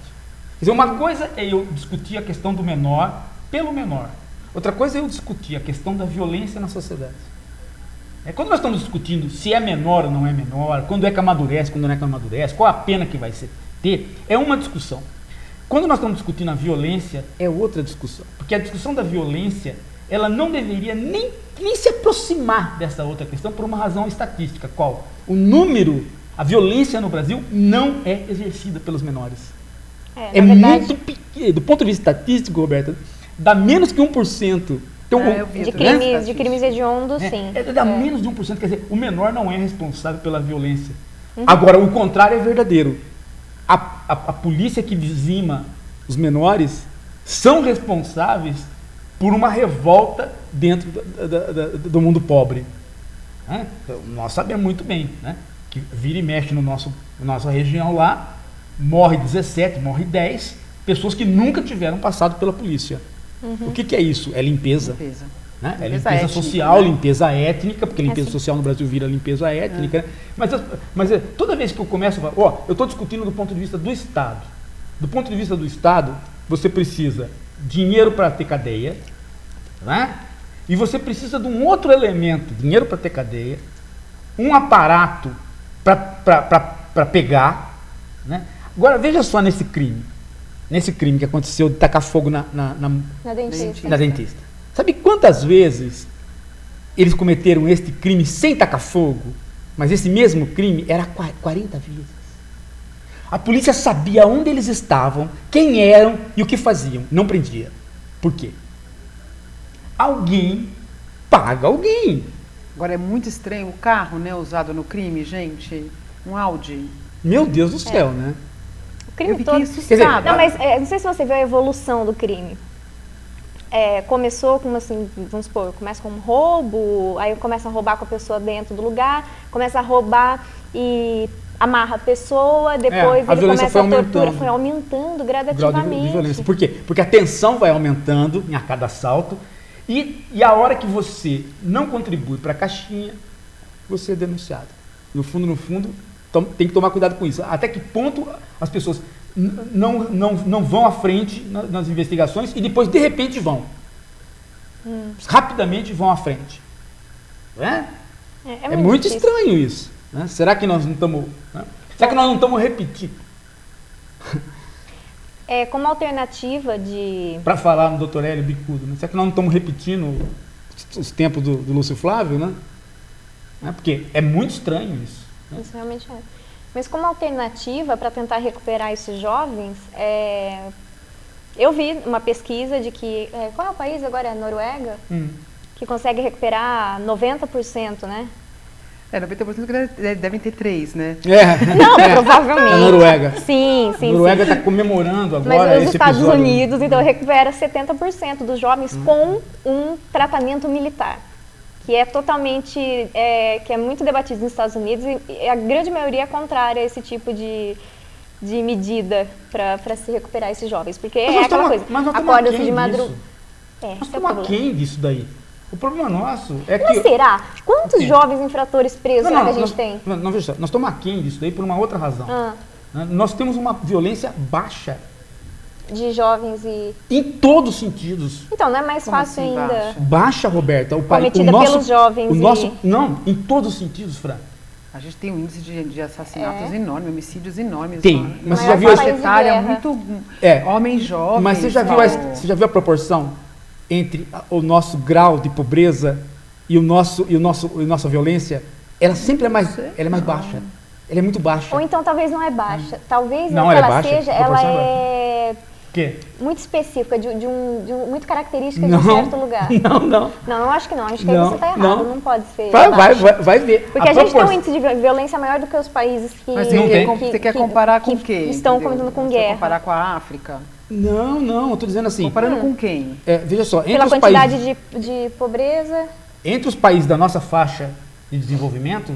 Quer dizer, uma coisa é eu discutir a questão do menor pelo menor, outra coisa é eu discutir a questão da violência na sociedade. Quando nós estamos discutindo se é menor ou não é menor, quando é que amadurece, quando não é que amadurece, qual a pena que vai ter, é uma discussão. Quando nós estamos discutindo a violência, é outra discussão. Porque a discussão da violência, ela não deveria nem se aproximar dessa outra questão por uma razão estatística. Qual? A violência no Brasil não é exercida pelos menores. É muito pequeno. Do ponto de vista estatístico, Roberta, dá menos que 1%. Então, de crimes hediondos, sim. Dá menos de 1%, quer dizer, o menor não é responsável pela violência. Agora, o contrário é verdadeiro. A polícia que dizima os menores são responsáveis por uma revolta dentro do mundo pobre. Nós sabemos muito bem, né, que vira e mexe nossa região lá, morre 17, morre 10 pessoas que nunca tiveram passado pela polícia. O que é isso? É limpeza. Né? É limpeza étnica, social, né? Limpeza étnica, porque limpeza social no Brasil vira limpeza étnica. Né? Mas toda vez que eu começo a falar, eu estou discutindo do ponto de vista do Estado. Do ponto de vista do Estado, você precisa de dinheiro para ter cadeia, né? E você precisa de um outro elemento, dinheiro para ter cadeia, um aparato para pegar, né? Agora, veja só nesse crime. Nesse crime que aconteceu de tacar fogo na dentista. Sabe quantas vezes eles cometeram este crime sem tacar fogo? Mas esse mesmo crime era 40 vezes. A polícia sabia onde eles estavam, quem eram e o que faziam. Não prendia. Por quê? Alguém paga alguém. Agora é muito estranho o carro, né, usado no crime, gente. Um Audi. Meu Deus do céu, né? O crime Eu fiquei todo. assustada. Não, mas não sei se você viu a evolução do crime. Começou com, assim, vamos supor, começa com um roubo, aí começa a roubar com a pessoa dentro do lugar, começa a roubar e amarra a pessoa, depois a ele violência começa a tortura, aumentando. foi aumentando O grau gradativamente. de violência. Por quê? Porque a tensão vai aumentando a cada assalto e a hora que você não contribui para a caixinha, você é denunciado. No fundo, tem que tomar cuidado com isso. Até que ponto as pessoas não vão à frente nas investigações e depois, de repente, vão. Rapidamente vão à frente. É muito difícil. estranho isso. Né? Será que nós não estamos... Né? Será que nós não estamos repetindo? Como alternativa de... Para falar no Dr. Hélio Bicudo, né? Será que nós não estamos repetindo os tempos do Lúcio Flávio, né? Porque é muito estranho isso. Né? Isso realmente é. Mas como alternativa para tentar recuperar esses jovens, eu vi uma pesquisa de que... qual é o país agora? É a Noruega? Que consegue recuperar 90%, né? 90% devem ter 3, né? Não, provavelmente. A Noruega. Sim. A Noruega está comemorando agora Mas os esse Estados episódio. Unidos, então, recupera 70% dos jovens com um tratamento militar, que é totalmente, que é muito debatido nos Estados Unidos e a grande maioria é contrária a esse tipo de medida para se recuperar esses jovens, porque é aquela coisa, acorda-se de madrugada. Nós estamos aquém disso daí. O problema nosso é que... Mas será? Quantos jovens infratores presos será que a gente tem? Não, veja só, nós estamos aquém disso daí por uma outra razão. Nós temos uma violência baixa. De jovens e... Em todos os sentidos. Então, não é mais Como fácil assim, ainda... Baixa, Roberta. Cometida pelos jovens Não, em todos os sentidos, Fran. A gente tem um índice de assassinatos enorme, homicídios enormes. Tem, lá. mas você já viu essa área muito... Homens jovens... Mas você já viu a proporção entre o nosso grau de pobreza e nossa violência? Ela sempre é mais baixa. Ela é muito baixa. Ou então talvez não é baixa. Talvez não, ela seja, ela é quê? muito específica, muito característica de um certo lugar. Não, eu acho que não. Acho que aí você está errado. Não pode ser. Vai ver. Porque a gente tem um índice de violência maior do que os países que... Mas você quer comparar com o quê? Estão cometendo com guerra. Comparar com a África? Não, eu estou dizendo assim... Comparando com quem? Veja só, entre pela os quantidade países, de pobreza... Entre os países da nossa faixa de desenvolvimento,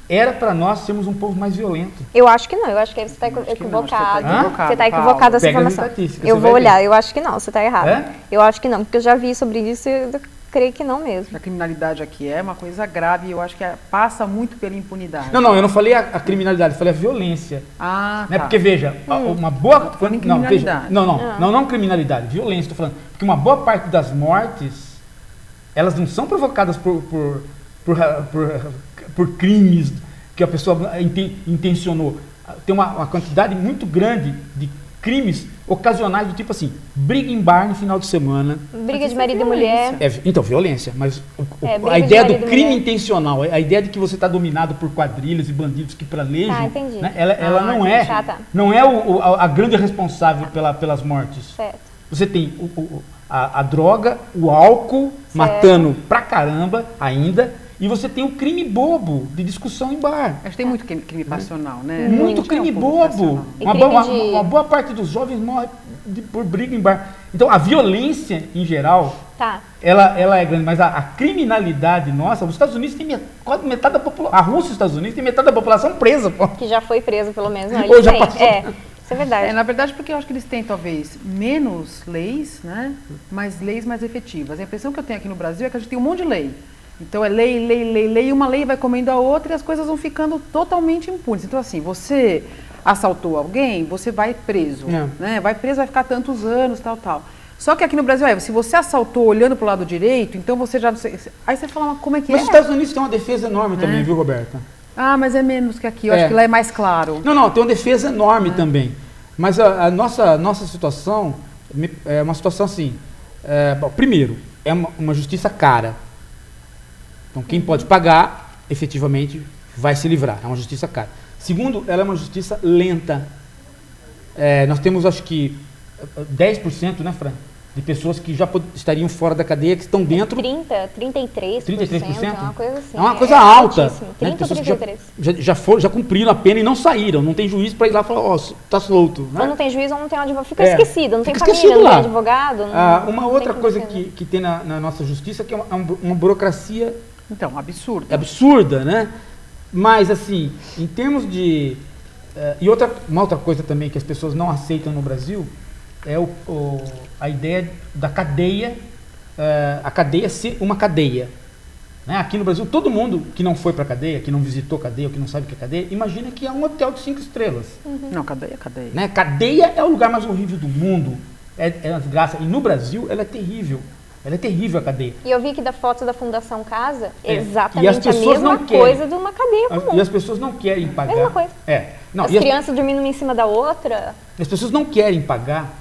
era para nós sermos um povo mais violento. Eu acho que não, eu acho que aí você está equivocado. Você está equivocado nessa informação. Eu vou olhar, eu acho que não, você está errado. É? Eu acho que não, porque eu já vi sobre isso e eu creio que não mesmo. A criminalidade aqui é uma coisa grave e eu acho que passa muito pela impunidade. Não, eu não falei a criminalidade, eu falei a violência. Tá. Porque, veja, uma boa... criminalidade. Não criminalidade, violência, estou falando. Porque uma boa parte das mortes, elas não são provocadas por crimes que a pessoa intencionou. Tem uma quantidade muito grande de crimes ocasionais do tipo assim, briga em bar no final de semana. Briga de marido e mulher. Então, violência, mas a ideia do crime intencional, a ideia de que você está dominado por quadrilhas e bandidos que planejam, né, ela não é a grande responsável pelas mortes. Certo. Você tem a droga, o álcool, matando pra caramba ainda, e você tem o crime bobo de discussão em bar. Acho que tem muito crime passional, né? Muito crime bobo. Uma boa parte dos jovens morre por briga em bar. Então, a violência, em geral, ela é grande, mas a criminalidade nossa, os Estados Unidos tem quase metade da população, a Rússia e os Estados Unidos tem metade da população presa. Pô. Que já foi presa, pelo menos. Não, ou já passou. Isso é verdade. Na verdade, porque eu acho que eles têm, talvez, menos leis, né? Mas leis mais efetivas. A impressão que eu tenho aqui no Brasil é que a gente tem um monte de lei. Então é lei, e uma lei vai comendo a outra e as coisas vão ficando totalmente impunes. Então, assim, você assaltou alguém, você vai preso, né? Vai preso, vai ficar tantos anos, tal. Só que aqui no Brasil, se você assaltou olhando para o lado direito, então você já não sei... Aí você fala, mas como é que Mas os Estados Unidos têm uma defesa enorme também, viu, Roberta? Ah, mas é menos que aqui. Eu acho que lá é mais claro. Não, tem uma defesa enorme também. Mas a nossa situação é uma situação assim. Bom, primeiro, é uma justiça cara. Então, quem pode pagar, efetivamente, vai se livrar. É uma justiça cara. Segundo, ela é uma justiça lenta. Nós temos, acho que, 10%, né, Fran? De pessoas que já estariam fora da cadeia, que estão dentro... 33%, é uma coisa assim. É uma coisa alta. 30 ou 33%. Já cumpriram a pena e não saíram. Não tem juiz para ir lá e falar, tá solto. Né? Ou não tem juiz ou não tem advogado. Fica esquecido, não tem fica família, não lá. tem advogado. Uma outra coisa que tem na nossa justiça, que é uma burocracia... Então, absurda. Absurda, né? Mas, assim, em termos de... uma outra coisa também que as pessoas não aceitam no Brasil é a ideia da cadeia, a cadeia ser uma cadeia. Né? Aqui no Brasil, todo mundo que não foi para a cadeia, que não visitou cadeia, ou que não sabe o que é cadeia, imagina que é um hotel de 5 estrelas. Não, cadeia. Né? Cadeia é o lugar mais horrível do mundo. É uma desgraça. E no Brasil, ela é terrível. Ela é terrível, a cadeia. E eu vi que da foto da Fundação Casa, exatamente a mesma coisa de uma cadeia comum. E as pessoas não querem pagar. Mesma coisa. Não, as crianças dormindo uma em cima da outra. As pessoas não querem pagar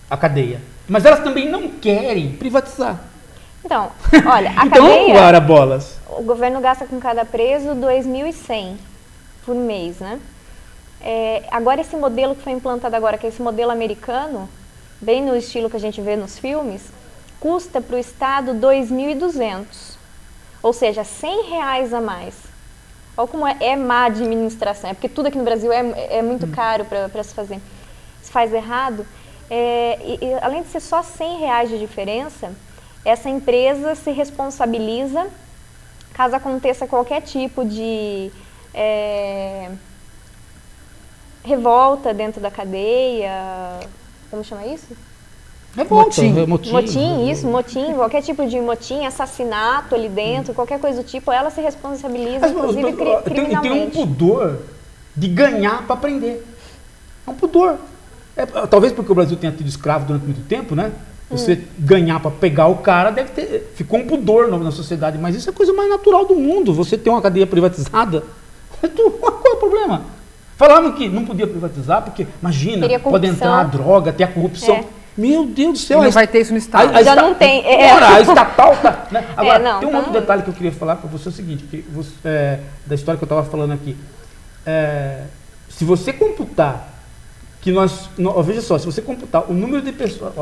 a cadeia. Mas elas também não querem privatizar. Então, olha, a então, cadeia... Agora, bolas. O governo gasta com cada preso 2.100 por mês, né? Agora, esse modelo que foi implantado agora, que é esse modelo americano, bem no estilo que a gente vê nos filmes, custa para o Estado 2.200, ou seja, R$100 a mais. Olha como é má administração, porque tudo aqui no Brasil é muito caro para se fazer. Se faz errado, e além de ser só R$100 de diferença, essa empresa se responsabiliza caso aconteça qualquer tipo de revolta dentro da cadeia, como chama isso? Motim, qualquer tipo de motim, assassinato ali dentro, qualquer coisa do tipo, ela se responsabiliza, inclusive criminalmente. Tem um pudor de ganhar para prender. É um pudor. Talvez porque o Brasil tenha tido escravo durante muito tempo, né? Você ganhar para pegar o cara, ficou um pudor na sociedade, mas isso é a coisa mais natural do mundo. Você ter uma cadeia privatizada, qual é o problema? Falavam que não podia privatizar, porque, imagina, pode entrar a droga, ter a corrupção. Meu Deus do céu. Não vai ter isso no Estado. Já não tem. A estatal tá... Né? Agora, tem um outro detalhe que eu queria falar para você, é o seguinte, da história que eu estava falando aqui. Se você computar, veja só, se você computar o número de pessoas,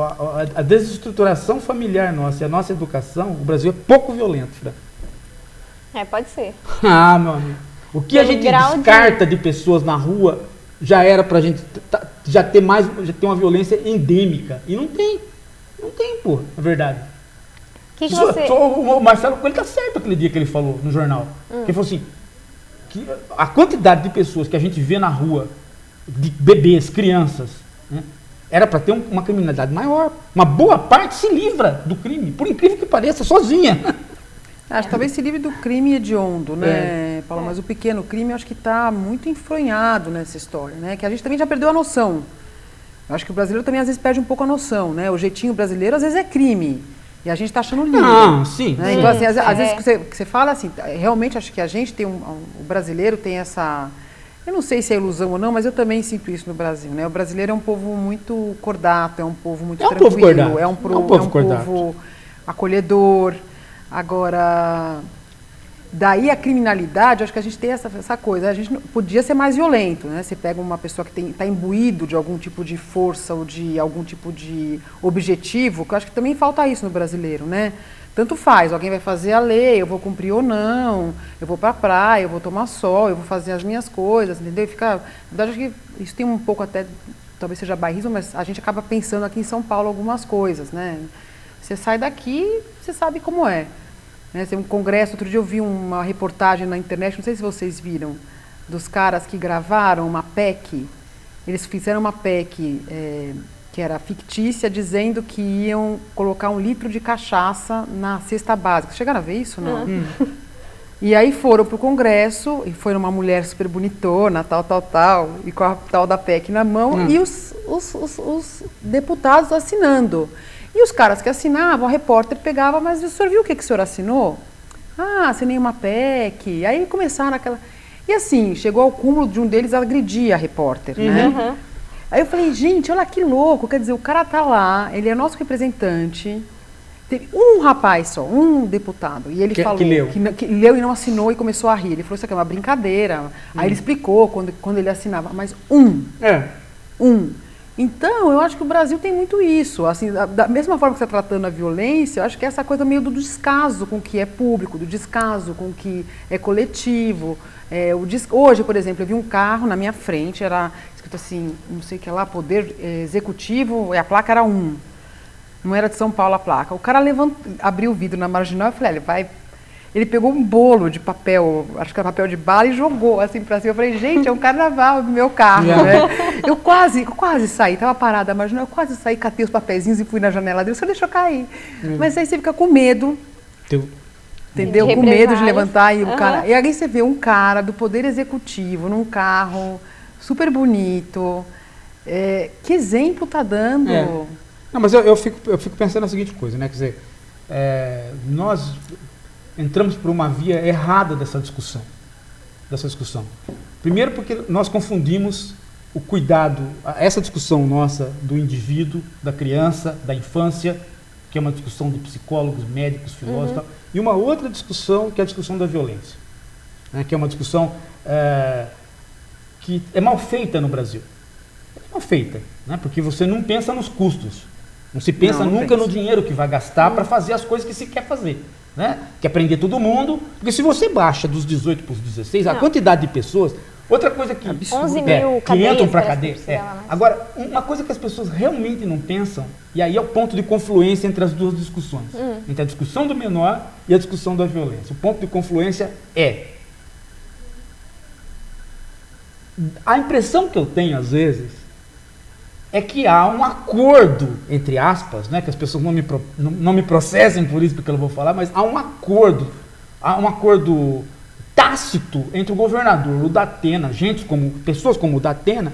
a desestruturação familiar nossa e a nossa educação, o Brasil é pouco violento, Fran. Pode ser. Meu amigo. O que a gente descarta de pessoas na rua já era pra gente já ter uma violência endêmica. E não tem, pô, na verdade. O Marcelo Coelho tá certo aquele dia que ele falou no jornal. Que ele falou assim, que a quantidade de pessoas que a gente vê na rua, de bebês, crianças, né, era para ter uma criminalidade maior. Uma boa parte se livra do crime, por incrível que pareça, sozinha. Acho que talvez se livre do crime hediondo, né, Paulo? Mas o pequeno crime, eu acho que está muito enfronhado nessa história, né? Que a gente também já perdeu a noção. Eu acho que o brasileiro também às vezes perde um pouco a noção, né? O jeitinho brasileiro às vezes é crime. E a gente está achando lindo. Sim. Né? Então, assim, às vezes que você fala assim, realmente acho que a gente tem o brasileiro tem essa... Eu não sei se é ilusão ou não, mas eu também sinto isso no Brasil, né? O brasileiro é um povo muito cordato, é um povo muito tranquilo, é um povo acolhedor. Agora, daí a criminalidade, acho que a gente tem essa coisa, a gente podia ser mais violento, né? Você pega uma pessoa que está imbuído de algum tipo de força ou de algum tipo de objetivo, que eu acho que também falta isso no brasileiro, né? Tanto faz, alguém vai fazer a lei, eu vou cumprir ou não, eu vou para a praia, eu vou tomar sol, eu vou fazer as minhas coisas, entendeu? Na verdade, acho que isso tem um pouco até, talvez seja bairrismo, mas a gente acaba pensando aqui em São Paulo algumas coisas, né? Você sai daqui, você sabe como é. Né? Tem um congresso, outro dia eu vi uma reportagem na internet, não sei se vocês viram, dos caras que gravaram uma PEC. Eles fizeram uma PEC que era fictícia, dizendo que iam colocar 1 litro de cachaça na cesta básica. Chegaram a ver isso, não? E aí foram para o congresso, e foi uma mulher super bonitona, tal, e com a tal da PEC na mão, e os deputados assinando. E os caras que assinavam, a repórter pegava, mas o senhor viu o que o senhor assinou? Assinei uma PEC. Aí começaram aquela... E assim, chegou ao cúmulo de um deles agredir a repórter, né? Aí eu falei, gente, olha que louco, quer dizer, o cara tá lá, ele é nosso representante. Teve um rapaz só, um deputado, e ele falou que leu e não assinou e começou a rir. Ele falou, isso aqui é uma brincadeira. Aí ele explicou quando ele assinava, mas um. Então, eu acho que o Brasil tem muito isso. Assim, da mesma forma que você está tratando a violência, eu acho que é essa coisa meio do descaso com o que é público, do descaso com o que é coletivo. Hoje, por exemplo, eu vi um carro na minha frente, era escrito assim, não sei o que lá, poder executivo, e a placa era 1. Não era de São Paulo a placa. O cara abriu o vidro na marginal e falei, ele pegou um bolo de papel, acho que era papel de bala, e jogou assim pra cima. Eu falei, gente, é um carnaval do meu carro, né? Eu quase saí, tava parada a marginal, eu quase saí, catei os papeizinhos e fui na janela dele, só deixou cair. Mas aí você fica com medo, entendeu? Com medo de levantar e o cara... E aí você vê um cara do Poder Executivo num carro super bonito, que exemplo tá dando? Não, mas eu fico pensando na seguinte coisa, né? Quer dizer, nós entramos por uma via errada dessa discussão. Primeiro porque nós confundimos o cuidado, essa discussão nossa do indivíduo, da criança, da infância, que é uma discussão de psicólogos, médicos, filósofos, e uma outra discussão que é a discussão da violência, né? Que é uma discussão que é mal feita no Brasil. É mal feita, né? Porque você não pensa nos custos. Não se pensa nunca no dinheiro que vai gastar para fazer as coisas que se quer fazer, né? Quer prender todo mundo, porque se você baixa dos 18 para os 16, a quantidade de pessoas... Outra coisa que 11 mil que entram para a cadeia. Agora, uma coisa que as pessoas realmente não pensam, e aí é o ponto de confluência entre as duas discussões, entre a discussão do menor e a discussão da violência. O ponto de confluência a impressão que eu tenho, às vezes, é que há um acordo, entre aspas, né, que as pessoas não me processem por isso, porque eu vou falar, mas há um acordo tácito entre o governador, o Datena, pessoas como o Datena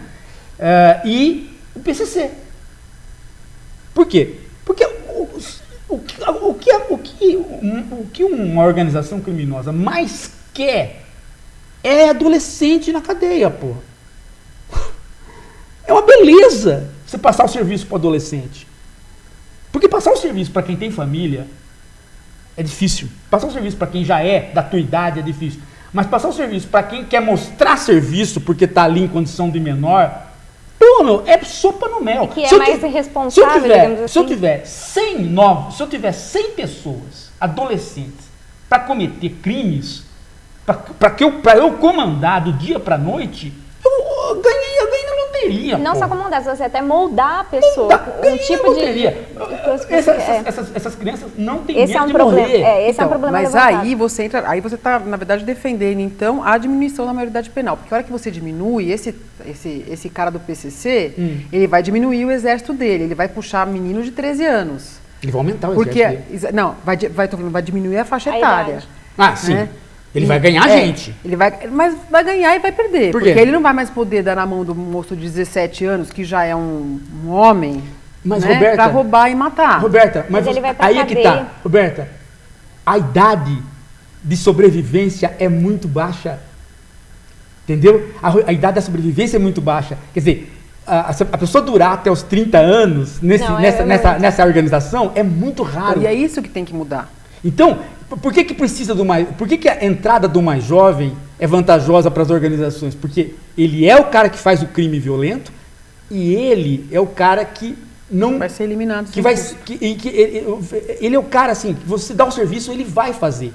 e o PCC. Por quê? Porque o que uma organização criminosa mais quer é adolescente na cadeia, pô. É uma beleza você passar o serviço para o adolescente. Porque passar o serviço para quem tem família é difícil. Passar o serviço para quem já é da tua idade é difícil. Mas passar o serviço para quem quer mostrar serviço porque está ali em condição de menor, pô, meu, é sopa no mel. Que é mais irresponsável, digamos assim. Se eu tiver 100 pessoas, adolescentes, para cometer crimes, para eu comandar do dia para a noite, eu ganhei na loteria. Não pô. só comandar, você até moldar a pessoa. Um tipo loteria. Essas crianças não têm esse medo é um de problema. morrer. Esse é um problema mas levantado. aí você está, na verdade, defendendo, então, a diminuição da maioridade penal. Porque a hora que você diminui, esse cara do PCC, ele vai diminuir o exército dele, ele vai puxar menino de 13 anos. Ele vai aumentar o exército dele. Não, vai diminuir a faixa etária. Ah, sim. Né? Ele vai ganhar gente. Mas vai ganhar e vai perder. Por quê? Porque ele não vai mais poder dar na mão do moço de 17 anos, que já é um homem, mas, né, Roberta, pra roubar e matar. Roberta, mas ele vai pra aí cadeia. É que tá. Roberta, a idade de sobrevivência é muito baixa. Entendeu? A idade da sobrevivência é muito baixa. Quer dizer, a pessoa durar até os 30 anos nessa organização é muito raro. E é isso que tem que mudar. Então, por que precisa por que a entrada do mais jovem é vantajosa para as organizações? Porque ele é o cara que faz o crime violento e ele é o cara que não vai ser eliminado. Ele é o cara assim, que você dá o serviço, ele vai fazer.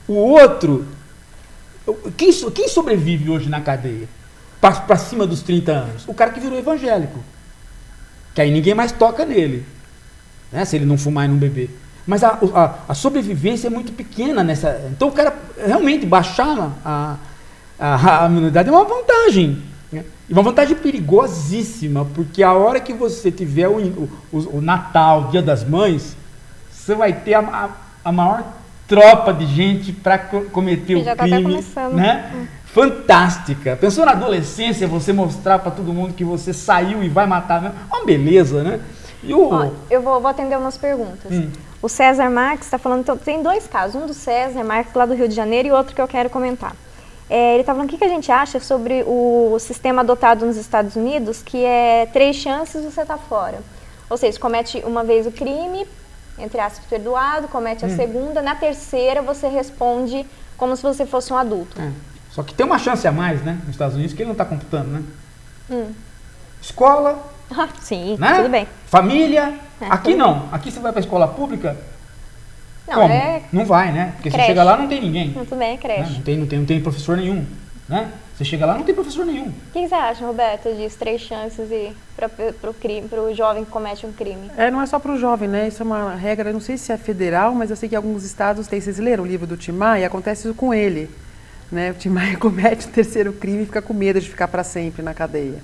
O outro, quem sobrevive hoje na cadeia para cima dos 30 anos? O cara que virou evangélico. Que aí ninguém mais toca nele, né, se ele não fumar e não beber. Mas a sobrevivência é muito pequena nessa... Então o cara realmente baixar a minoridade é uma vantagem. Né? E uma vantagem perigosíssima, porque a hora que você tiver o Natal, o Dia das Mães, você vai ter a maior tropa de gente para cometer o crime. Né? Fantástica. Pensou na adolescência, você mostrar para todo mundo que você saiu e vai matar mesmo? Uma beleza, né? Eu vou atender umas perguntas. O César Marques está falando, então, tem dois casos, um do César Marques lá do Rio de Janeiro e outro que eu quero comentar. Ele está falando o que a gente acha sobre o sistema adotado nos Estados Unidos, que é 3 chances você está fora. Ou seja, comete uma vez o crime, entre aspas, perdoado, comete a segunda, na terceira você responde como se você fosse um adulto. Só que tem uma chance a mais, né, nos Estados Unidos, que ele não está computando, né? Escola, sim, né? Tudo bem. Família. Aqui não. Aqui você vai para a escola pública, não, como? Não vai, né? Porque creche. você chega lá não tem ninguém. Tudo bem, é creche. Né? Não tem professor nenhum, né? Você chega lá não tem professor nenhum. O que você acha, Roberta, disso? 3 chances para o jovem que comete um crime? Não é só para o jovem, né? Isso é uma regra, não sei se é federal, mas eu sei que alguns estados têm. Vocês leram o livro do Tim Maia? Acontece isso com ele. Né? O Tim Maia comete o 3º crime e fica com medo de ficar para sempre na cadeia.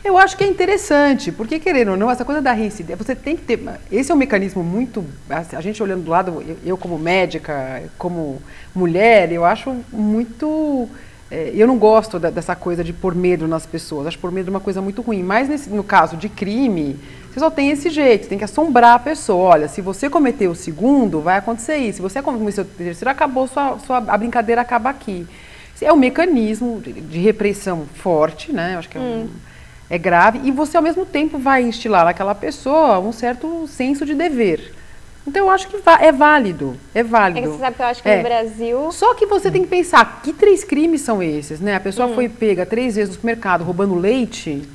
Eu acho que é interessante, porque querendo ou não, essa coisa da reincidência, você tem que ter, esse é um mecanismo muito, a gente olhando do lado, eu como médica, como mulher, eu acho muito, eu não gosto dessa coisa de pôr medo nas pessoas, acho pôr medo uma coisa muito ruim, mas no caso de crime, você só tem esse jeito, você tem que assombrar a pessoa, olha, se você cometeu o 2º, vai acontecer isso, se você cometeu o 3º, acabou, a brincadeira acaba aqui. É um mecanismo de repressão forte, né? Eu acho que é grave, e você ao mesmo tempo vai instilar naquela pessoa um certo senso de dever. Então eu acho que é válido, é válido. Você sabe que eu acho que no Brasil... Só que você tem que pensar, que 3 crimes são esses, né? A pessoa foi pega 3 vezes no supermercado roubando leite.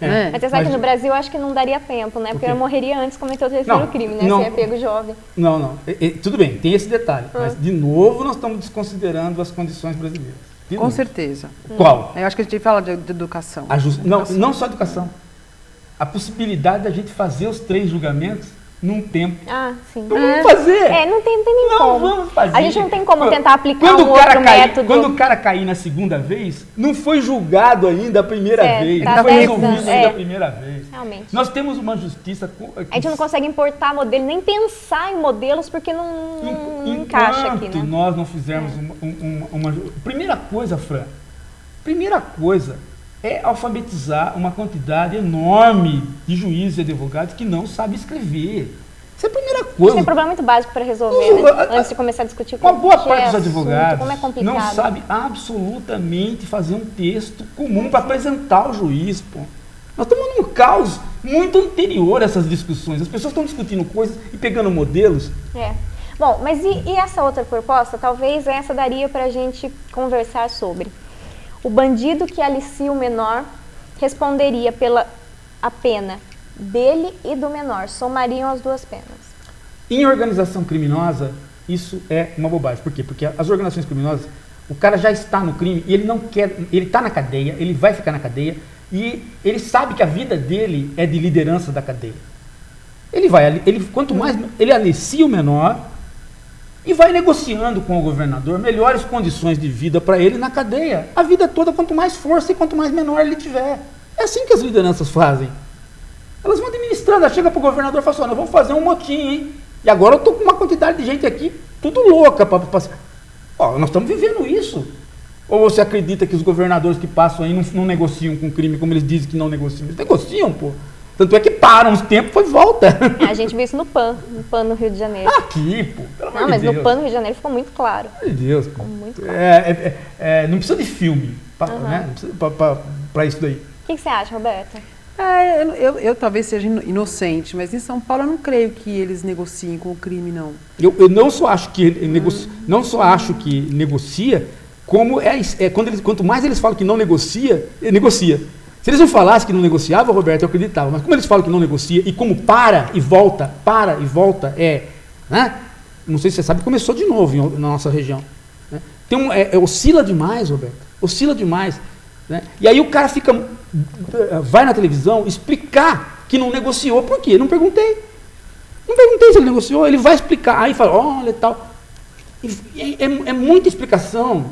Né? Mas você sabe que no Brasil eu acho que não daria tempo, né? Porque eu morreria antes de cometer o 3º crime, né? Não, se é pego jovem. Não. Tudo bem, tem esse detalhe. Mas, de novo, nós estamos desconsiderando as condições brasileiras. Com certeza. Qual? Eu acho que a gente fala de educação. Não só educação. A possibilidade da gente fazer os 3 julgamentos num tempo. Sim. Não vamos fazer. Não tem nem como. Não vamos fazer. A gente não tem como tentar aplicar um outro método. Quando o cara cair na 2ª vez, não foi julgado ainda a primeira vez. Tá não foi resolvido ainda a primeira vez. Realmente. Nós temos uma justiça... A gente não consegue importar modelo, nem pensar em modelos, porque não encaixa aqui, né? Nós não fizermos uma... Primeira coisa, Fran, é alfabetizar uma quantidade enorme de juízes e advogados que não sabem escrever. Isso é a primeira coisa. Isso é um problema muito básico para resolver, né? Antes de começar a discutir com uma boa parte dos advogados como é complicado. não sabe absolutamente fazer um texto comum para apresentar ao juiz. Pô. Nós estamos num caos muito anterior a essas discussões. As pessoas estão discutindo coisas e pegando modelos. Bom, mas e essa outra proposta? Talvez essa daria para a gente conversar sobre. O bandido que alicia o menor responderia pela a pena dele e do menor. Somariam as 2 penas. Em organização criminosa, isso é uma bobagem. Por quê? Porque as organizações criminosas, o cara já está no crime e ele não quer... Ele está na cadeia, ele vai ficar na cadeia e ele sabe que a vida dele é de liderança da cadeia. Quanto mais... Ele alicia o menor e vai negociando com o governador melhores condições de vida para ele na cadeia. A vida toda, quanto mais força e quanto mais menor ele tiver. É assim que as lideranças fazem. Elas vão administrando, ela chega para o governador e fala assim, nós vamos fazer um motim, hein? E agora eu estou com uma quantidade de gente aqui, tudo louca para passar. Nós estamos vivendo isso. Ou você acredita que os governadores que passam aí não negociam com o crime como eles dizem que não negociam? Eles negociam, pô. Tanto é que param uns tempos e volta. A gente viu isso no PAN no Rio de Janeiro. Aqui, pô, pelo amor de Deus. Mas no PAN no Rio de Janeiro ficou muito claro. Meu Deus. Ficou muito claro. Não precisa de filme né? Para isso daí. O que você acha, Roberta? Eu talvez seja inocente, mas em São Paulo eu não creio que eles negociem com o crime, não. Eu não só acho que negocia, como quanto mais eles falam que não negocia, negocia. Se eles não falassem que não negociava, Roberto, eu acreditava. Mas como eles falam que não negocia e como para e volta, né? Não sei se você sabe, começou de novo na nossa região. Né? Oscila demais, Roberto. Oscila demais. Né? E aí o cara vai na televisão explicar que não negociou. Por quê? Não perguntei. Não perguntei se ele negociou. Ele vai explicar. Aí fala, olha e tal. É muita explicação.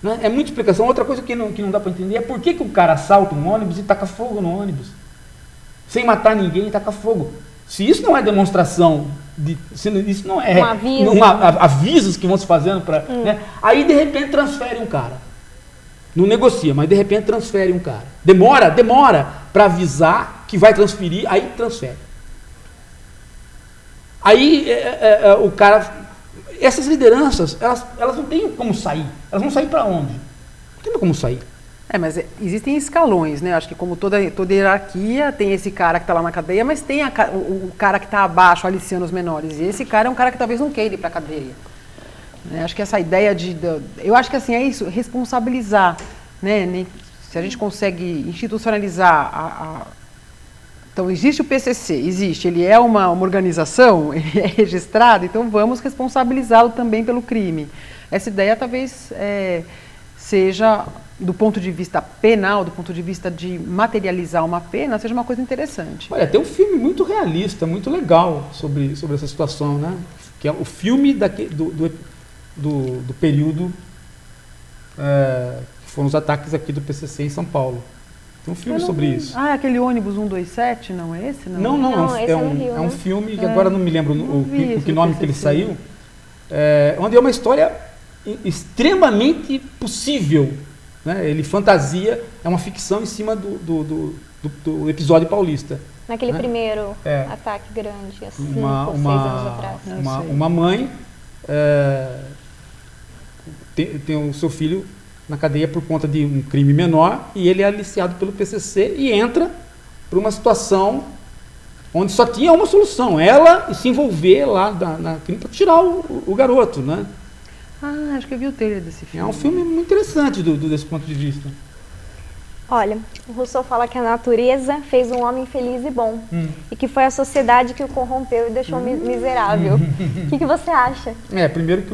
Né? É muita explicação. Outra coisa que não dá para entender é por que o cara assalta um ônibus e taca fogo no ônibus. Sem matar ninguém e taca fogo. Se isso não é demonstração, isso não é avisos que vão se fazendo para... Né? Aí de repente transfere um cara. Não negocia, mas de repente transfere um cara. Demora para avisar que vai transferir, aí transfere. Aí o cara... essas lideranças, elas não têm como sair. Elas vão sair para onde? Não tem como sair. Mas existem escalões, né? Acho que como toda hierarquia, tem esse cara que está lá na cadeia, mas tem o cara que está abaixo, aliciando os menores. E esse cara é um cara que talvez não queira ir para a cadeia. Acho que essa ideia eu acho que assim, é isso, responsabilizar, né? Se a gente consegue institucionalizar então, existe o PCC, ele é uma organização, ele é registrado, então vamos responsabilizá-lo também pelo crime. Essa ideia talvez seja, do ponto de vista penal, do ponto de vista de materializar uma pena, seja uma coisa interessante. Olha, tem um filme muito realista, muito legal sobre essa situação, né? Que é o filme do período que foram os ataques aqui do PCC em São Paulo. Tem um filme sobre isso. Aquele ônibus 127, não é esse? Não, esse é um filme que agora não me lembro o que nome que ele saiu, onde é uma história extremamente possível, né? Ele fantasia, é uma ficção em cima do episódio paulista. Naquele primeiro ataque grande, há 5 ou 6 anos atrás. Uma mãe tem o seu filho na cadeia por conta de um crime menor e ele é aliciado pelo PCC e entra para uma situação onde só tinha uma solução, ela se envolver lá na crime para tirar o garoto, né? Acho que eu vi o trailer desse filme. É um filme muito interessante desse ponto de vista. Olha, o Rousseau fala que a natureza fez um homem feliz e bom e que foi a sociedade que o corrompeu e deixou miserável. O que você acha? Primeiro que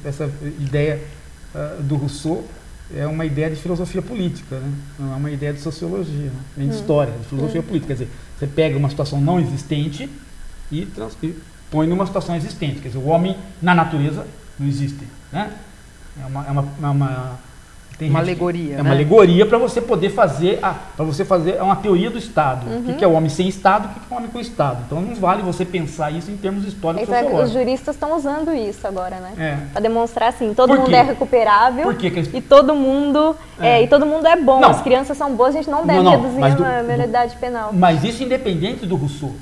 essa ideia do Rousseau é uma ideia de filosofia política, né? Não é uma ideia de sociologia, nem de história, de filosofia política. Quer dizer, você pega uma situação não existente e põe numa situação existente. Quer dizer, o homem na natureza não existe, né? Uma alegoria. É uma alegoria para você poder fazer uma teoria do Estado. O que é o homem sem Estado, o que é o homem com Estado. Então não vale você pensar isso em termos históricos sociológicos. Os juristas estão usando isso agora, né? Para demonstrar assim, todo mundo é recuperável e todo mundo é bom. Não, as crianças são boas, a gente não deve reduzir a maioridade penal. Mas isso independente do Rousseau.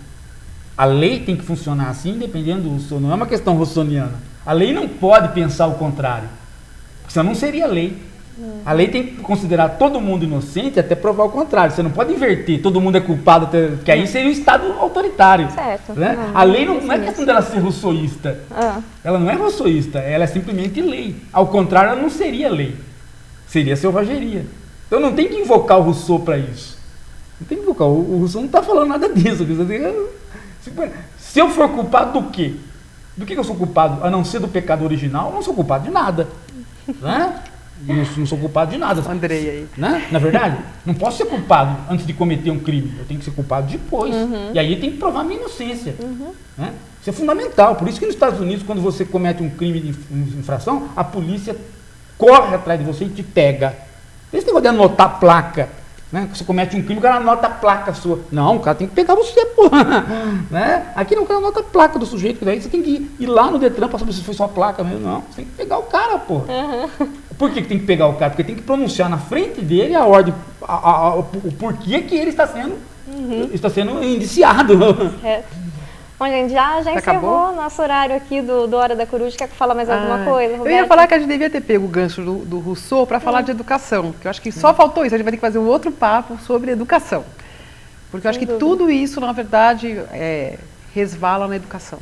A lei tem que funcionar assim, independente do Rousseau. Não é uma questão rousseauiana. A lei não pode pensar o contrário. Senão não seria lei. A lei tem que considerar todo mundo inocente até provar o contrário. Você não pode inverter, todo mundo é culpado, porque aí seria um Estado autoritário. Certo. Né? A lei não é questão dela ser rousseauista. Ela não é rousseauista, ela é simplesmente lei. Ao contrário, ela não seria lei. Seria selvageria. Então não tem que invocar o Rousseau para isso. Não tem que invocar. O Rousseau não está falando nada disso. Se eu for culpado do quê? Do que eu sou culpado? A não ser do pecado original, eu não sou culpado de nada. Né? Não sou culpado de nada. Andrei aí. Né? Na verdade, não posso ser culpado antes de cometer um crime. Eu tenho que ser culpado depois. E aí tem que provar a minha inocência. Né? Isso é fundamental. Por isso que nos Estados Unidos, quando você comete um crime de infração, a polícia corre atrás de você e te pega. Esse negócio de anotar a placa. Né? Você comete um crime, o cara anota a placa sua. Não, o cara tem que pegar você, porra. Né? Aqui não, o cara anota a placa do sujeito. Daí você tem que ir lá no Detran para saber se foi só a placa mesmo. Não, você tem que pegar o cara, porra. Por que tem que pegar o cara? Porque tem que pronunciar na frente dele a ordem, o porquê que ele está sendo indiciado. Bom, gente, já encerrou o nosso horário aqui do Hora da Coruja. Quer falar mais alguma coisa, Roberto? Eu ia falar que a gente devia ter pego o gancho do Rousseau para falar de educação, porque eu acho que só faltou isso. A gente vai ter que fazer um outro papo sobre educação. Porque eu acho que tudo isso, na verdade, resvala na educação.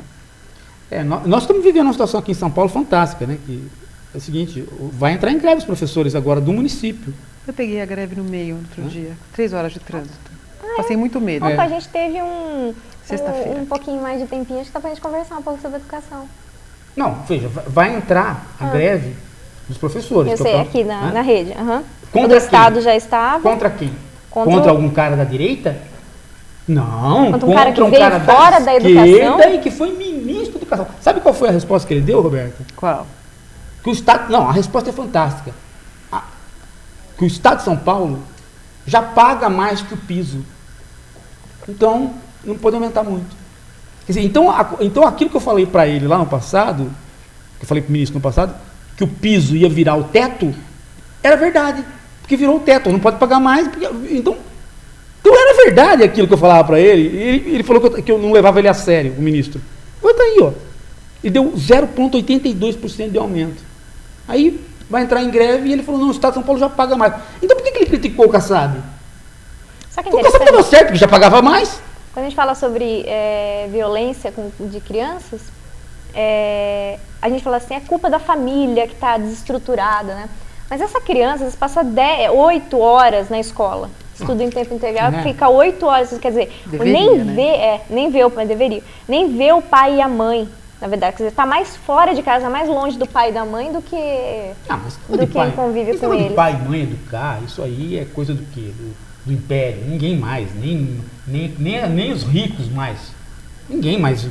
Nós estamos vivendo uma situação aqui em São Paulo fantástica, né? Que é o seguinte, vai entrar em greve os professores agora do município. Eu peguei a greve no meio outro dia, 3 horas de trânsito. Passei muito medo. A gente teve um pouquinho mais de tempinho, acho que dá pra gente conversar um pouco sobre educação. Não, veja, vai entrar a greve dos professores. Eu sei, aqui na rede. Contra o do Estado já estava. Contra quem? Contra algum cara da direita? Não, contra um cara que veio fora da educação e que foi ministro da educação. Sabe qual foi a resposta que ele deu, Roberto? Qual? Que o Estado, não, a resposta é fantástica. Que o Estado de São Paulo já paga mais que o piso. Então, não pode aumentar muito. Quer dizer, então aquilo que eu falei para ele lá no passado, que eu falei para o ministro no passado, que o piso ia virar o teto, era verdade. Porque virou o teto, não pode pagar mais. Então era verdade aquilo que eu falava para ele. Ele falou que eu não levava ele a sério, o ministro. Então tá aí, ó. e deu 0,82% de aumento. Aí vai entrar em greve e ele falou, não, o Estado de São Paulo já paga mais. Então por que ele criticou o Kassab? Só que é O Kassab estava certo, que já pagava mais. Quando a gente fala sobre violência de crianças, a gente fala assim, é culpa da família que está desestruturada, né? Mas essa criança, às vezes, passa 8 horas na escola, estuda em tempo integral, fica 8 horas, quer dizer, nem vê o pai e a mãe, na verdade, quer dizer, está mais fora de casa, mais longe do pai e da mãe do que quem convive com eles. Pai e mãe educar, isso aí é coisa do quê? Do império, ninguém mais, nem os ricos mais, ninguém mais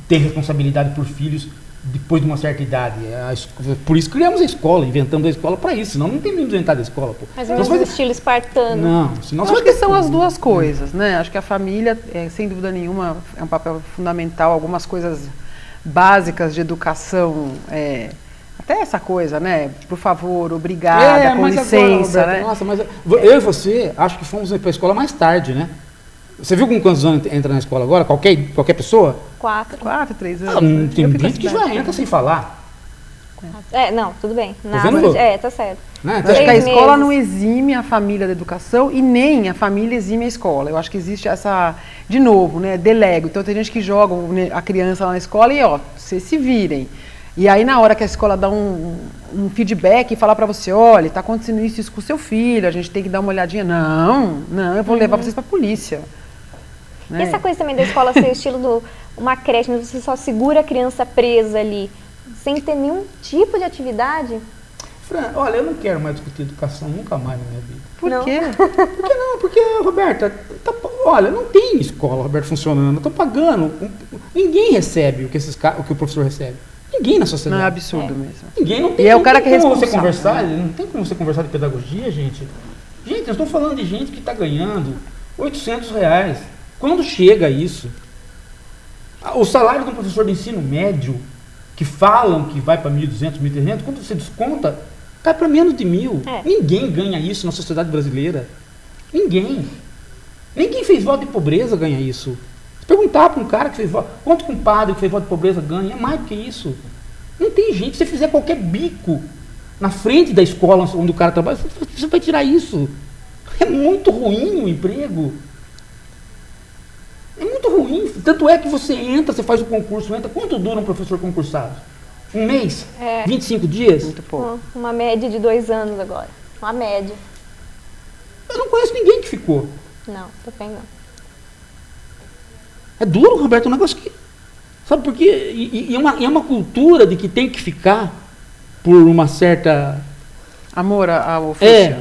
tem responsabilidade por filhos depois de uma certa idade. Por isso criamos a escola, inventamos a escola para isso, senão não tem nem inventado a escola. Pô. Mas não é estilo espartano. Não, senão acho que são as duas coisas, né? Acho que a família, sem dúvida nenhuma, é um papel fundamental, algumas coisas básicas de educação, até essa coisa, né? Por favor, obrigada, com licença, agora, Roberto, né? Nossa, mas eu e você, acho que fomos para a escola mais tarde, né? Você viu com quantos anos entra na escola agora? Qualquer pessoa? 4, 3 anos. Tem gente que já entra sem falar. Não, tudo bem. Tá certo. Né? Eu acho que a escola não exime a família da educação e nem a família exime a escola. Eu acho que existe essa, de novo, né, delego. Então tem gente que joga a criança lá na escola e, vocês se virem. E aí na hora que a escola dá um feedback e falar para você, olha, está acontecendo isso com o seu filho, a gente tem que dar uma olhadinha. Não, eu vou levar vocês para a polícia. E essa coisa também da escola ser estilo de uma creche, onde você só segura a criança presa ali, sem ter nenhum tipo de atividade? Fran, olha, eu não quero mais discutir educação nunca mais na minha vida. Por quê? Por que não? Porque, Roberta, olha, não tem escola, Roberto, funcionando. Estou pagando. Ninguém recebe o que o professor recebe. Ninguém na sociedade. Não, é absurdo mesmo. Ninguém, não tem, e é o cara que é responsável. Não tem como você conversar de pedagogia, gente. Gente, eu estou falando de gente que está ganhando R$800. Quando chega isso? O salário de um professor de ensino médio, que falam que vai para 1.200, 1.300, quando você desconta, cai para menos de 1.000. Ninguém ganha isso na sociedade brasileira. Ninguém. Nem quem fez voto de pobreza ganha isso. Se perguntar para um cara que fez voto, quanto que um padre que fez voto de pobreza ganha, é mais do que isso. Não tem jeito. Se você fizer qualquer bico na frente da escola onde o cara trabalha, você vai tirar isso. É muito ruim o emprego. É muito ruim. Tanto é que você entra, você faz o concurso, entra. Quanto dura um professor concursado? Um mês? 25 dias? Muito pouco. Uma média de 2 anos agora. Uma média. Eu não conheço ninguém que ficou. Não, também não. É duro, Roberto, um negócio que... Sabe por quê? E é uma cultura de que tem que ficar por uma certa... Amor ao ofício.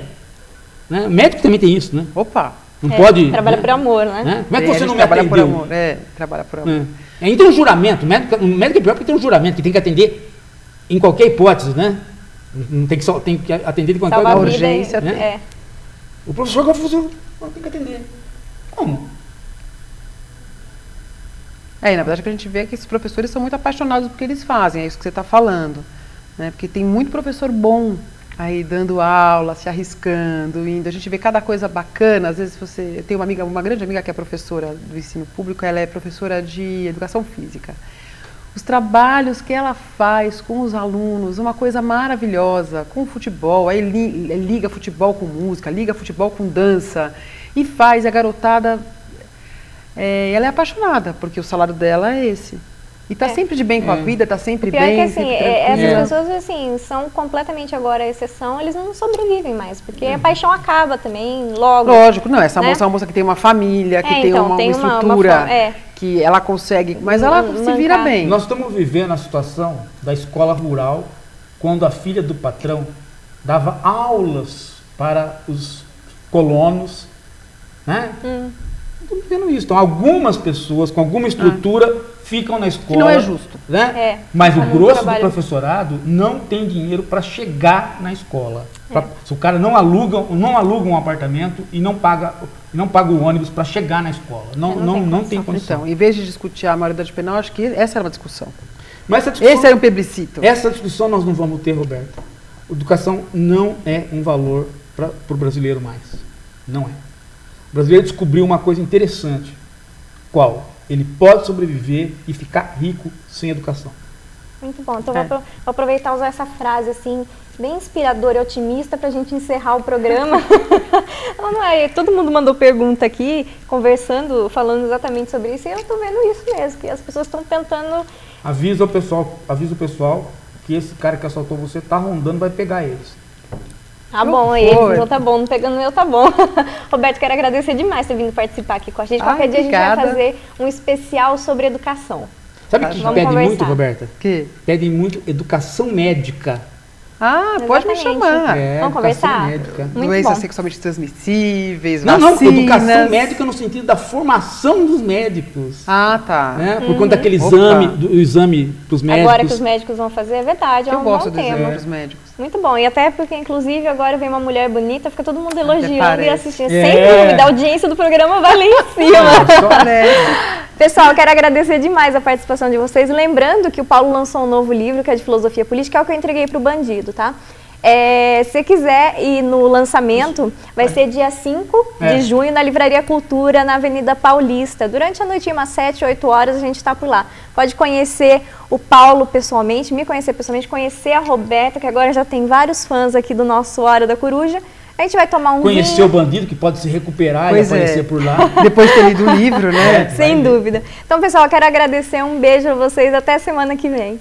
Né? Médico também tem isso, né? Opa! Não pode... Trabalha por amor, né? Como é que você não me trabalha atendeu? Por amor. Trabalha por amor. Então um juramento. O médico é pior porque tem um juramento que tem que atender em qualquer hipótese, né? Não tem que atender de qualquer urgência. Né? O professor tem que atender. Como? Na verdade, a gente vê que esses professores são muito apaixonados pelo que eles fazem, é isso que você está falando. Né? Porque tem muito professor bom aí dando aula, se arriscando, indo. A gente vê cada coisa bacana. Às vezes você tem uma grande amiga que é professora do ensino público, ela é professora de educação física. Os trabalhos que ela faz com os alunos, uma coisa maravilhosa, com futebol, aí liga futebol com música, liga futebol com dança, e faz a garotada... ela é apaixonada, porque o salário dela é esse. E está sempre de bem com a vida, está sempre bem. Pior que assim, essas pessoas assim, são completamente agora a exceção, eles não sobrevivem mais, porque a paixão acaba também logo. Lógico, não, essa moça é uma moça que tem uma família, que tem uma estrutura, que ela consegue, mas ela se vira bem. Nós estamos vivendo a situação da escola rural, quando a filha do patrão dava aulas para os colonos, né? Estamos vendo isso. Então, algumas pessoas com alguma estrutura ficam na escola. Que não é justo. Né? Mas o grosso do professorado não tem dinheiro para chegar na escola. Se o cara não aluga um apartamento e não paga o ônibus para chegar na escola. Não tem condição. Então, em vez de discutir a maioridade penal, acho que essa era uma discussão. Mas esse era um plebiscito. Essa discussão nós não vamos ter, Roberto. Educação não é um valor para o brasileiro mais. Não é. O brasileiro descobriu uma coisa interessante. Qual? Ele pode sobreviver e ficar rico sem educação. Muito bom. Então vou aproveitar e usar essa frase assim, bem inspiradora e otimista para a gente encerrar o programa. Não é, todo mundo mandou pergunta aqui, conversando, falando exatamente sobre isso, e eu estou vendo isso mesmo, que as pessoas estão tentando... Avisa o pessoal que esse cara que assaltou você tá rondando, vai pegar eles. Tá bom, então tá bom, não pegando o meu, tá bom. Roberto, quero agradecer demais por ter vindo participar aqui com a gente. Qualquer dia obrigada. a gente vai fazer um especial sobre educação. Sabe o que Vamos pedem conversar. muito, Roberta? Que? Pedem muito educação médica. Pode me Exatamente. chamar. Vamos conversar? Médica. Muito Doenças bom. sexualmente transmissíveis, Não, vacinas. educação médica no sentido da formação dos médicos. Tá. Né? Por conta daquele Opa. exame para os médicos. Agora que os médicos vão fazer, é verdade, é Eu um gosto bom do tema. exame dos médicos. Muito bom, e até porque, inclusive, agora vem uma mulher bonita, fica todo mundo elogiando e parece. assistindo. Sem dúvida, a audiência do programa vai lá em cima. Parece. Pessoal, quero agradecer demais a participação de vocês. Lembrando que o Paulo lançou um novo livro, que é de filosofia política, é o que eu entreguei para o Bandido, tá? Se quiser ir no lançamento, vai ser dia 5 de junho na Livraria Cultura, na Avenida Paulista. Durante a noite, umas 7, 8 horas, a gente está por lá. Pode conhecer o Paulo pessoalmente, me conhecer pessoalmente, conhecer a Roberta, que agora já tem vários fãs aqui do nosso Hora da Coruja. A gente vai tomar um Conhecer vinho. o bandido, que pode se recuperar Pois e aparecer por lá. Depois de ter lido o livro, né? Sem dúvida. Então, pessoal, quero agradecer, um beijo a vocês, até semana que vem.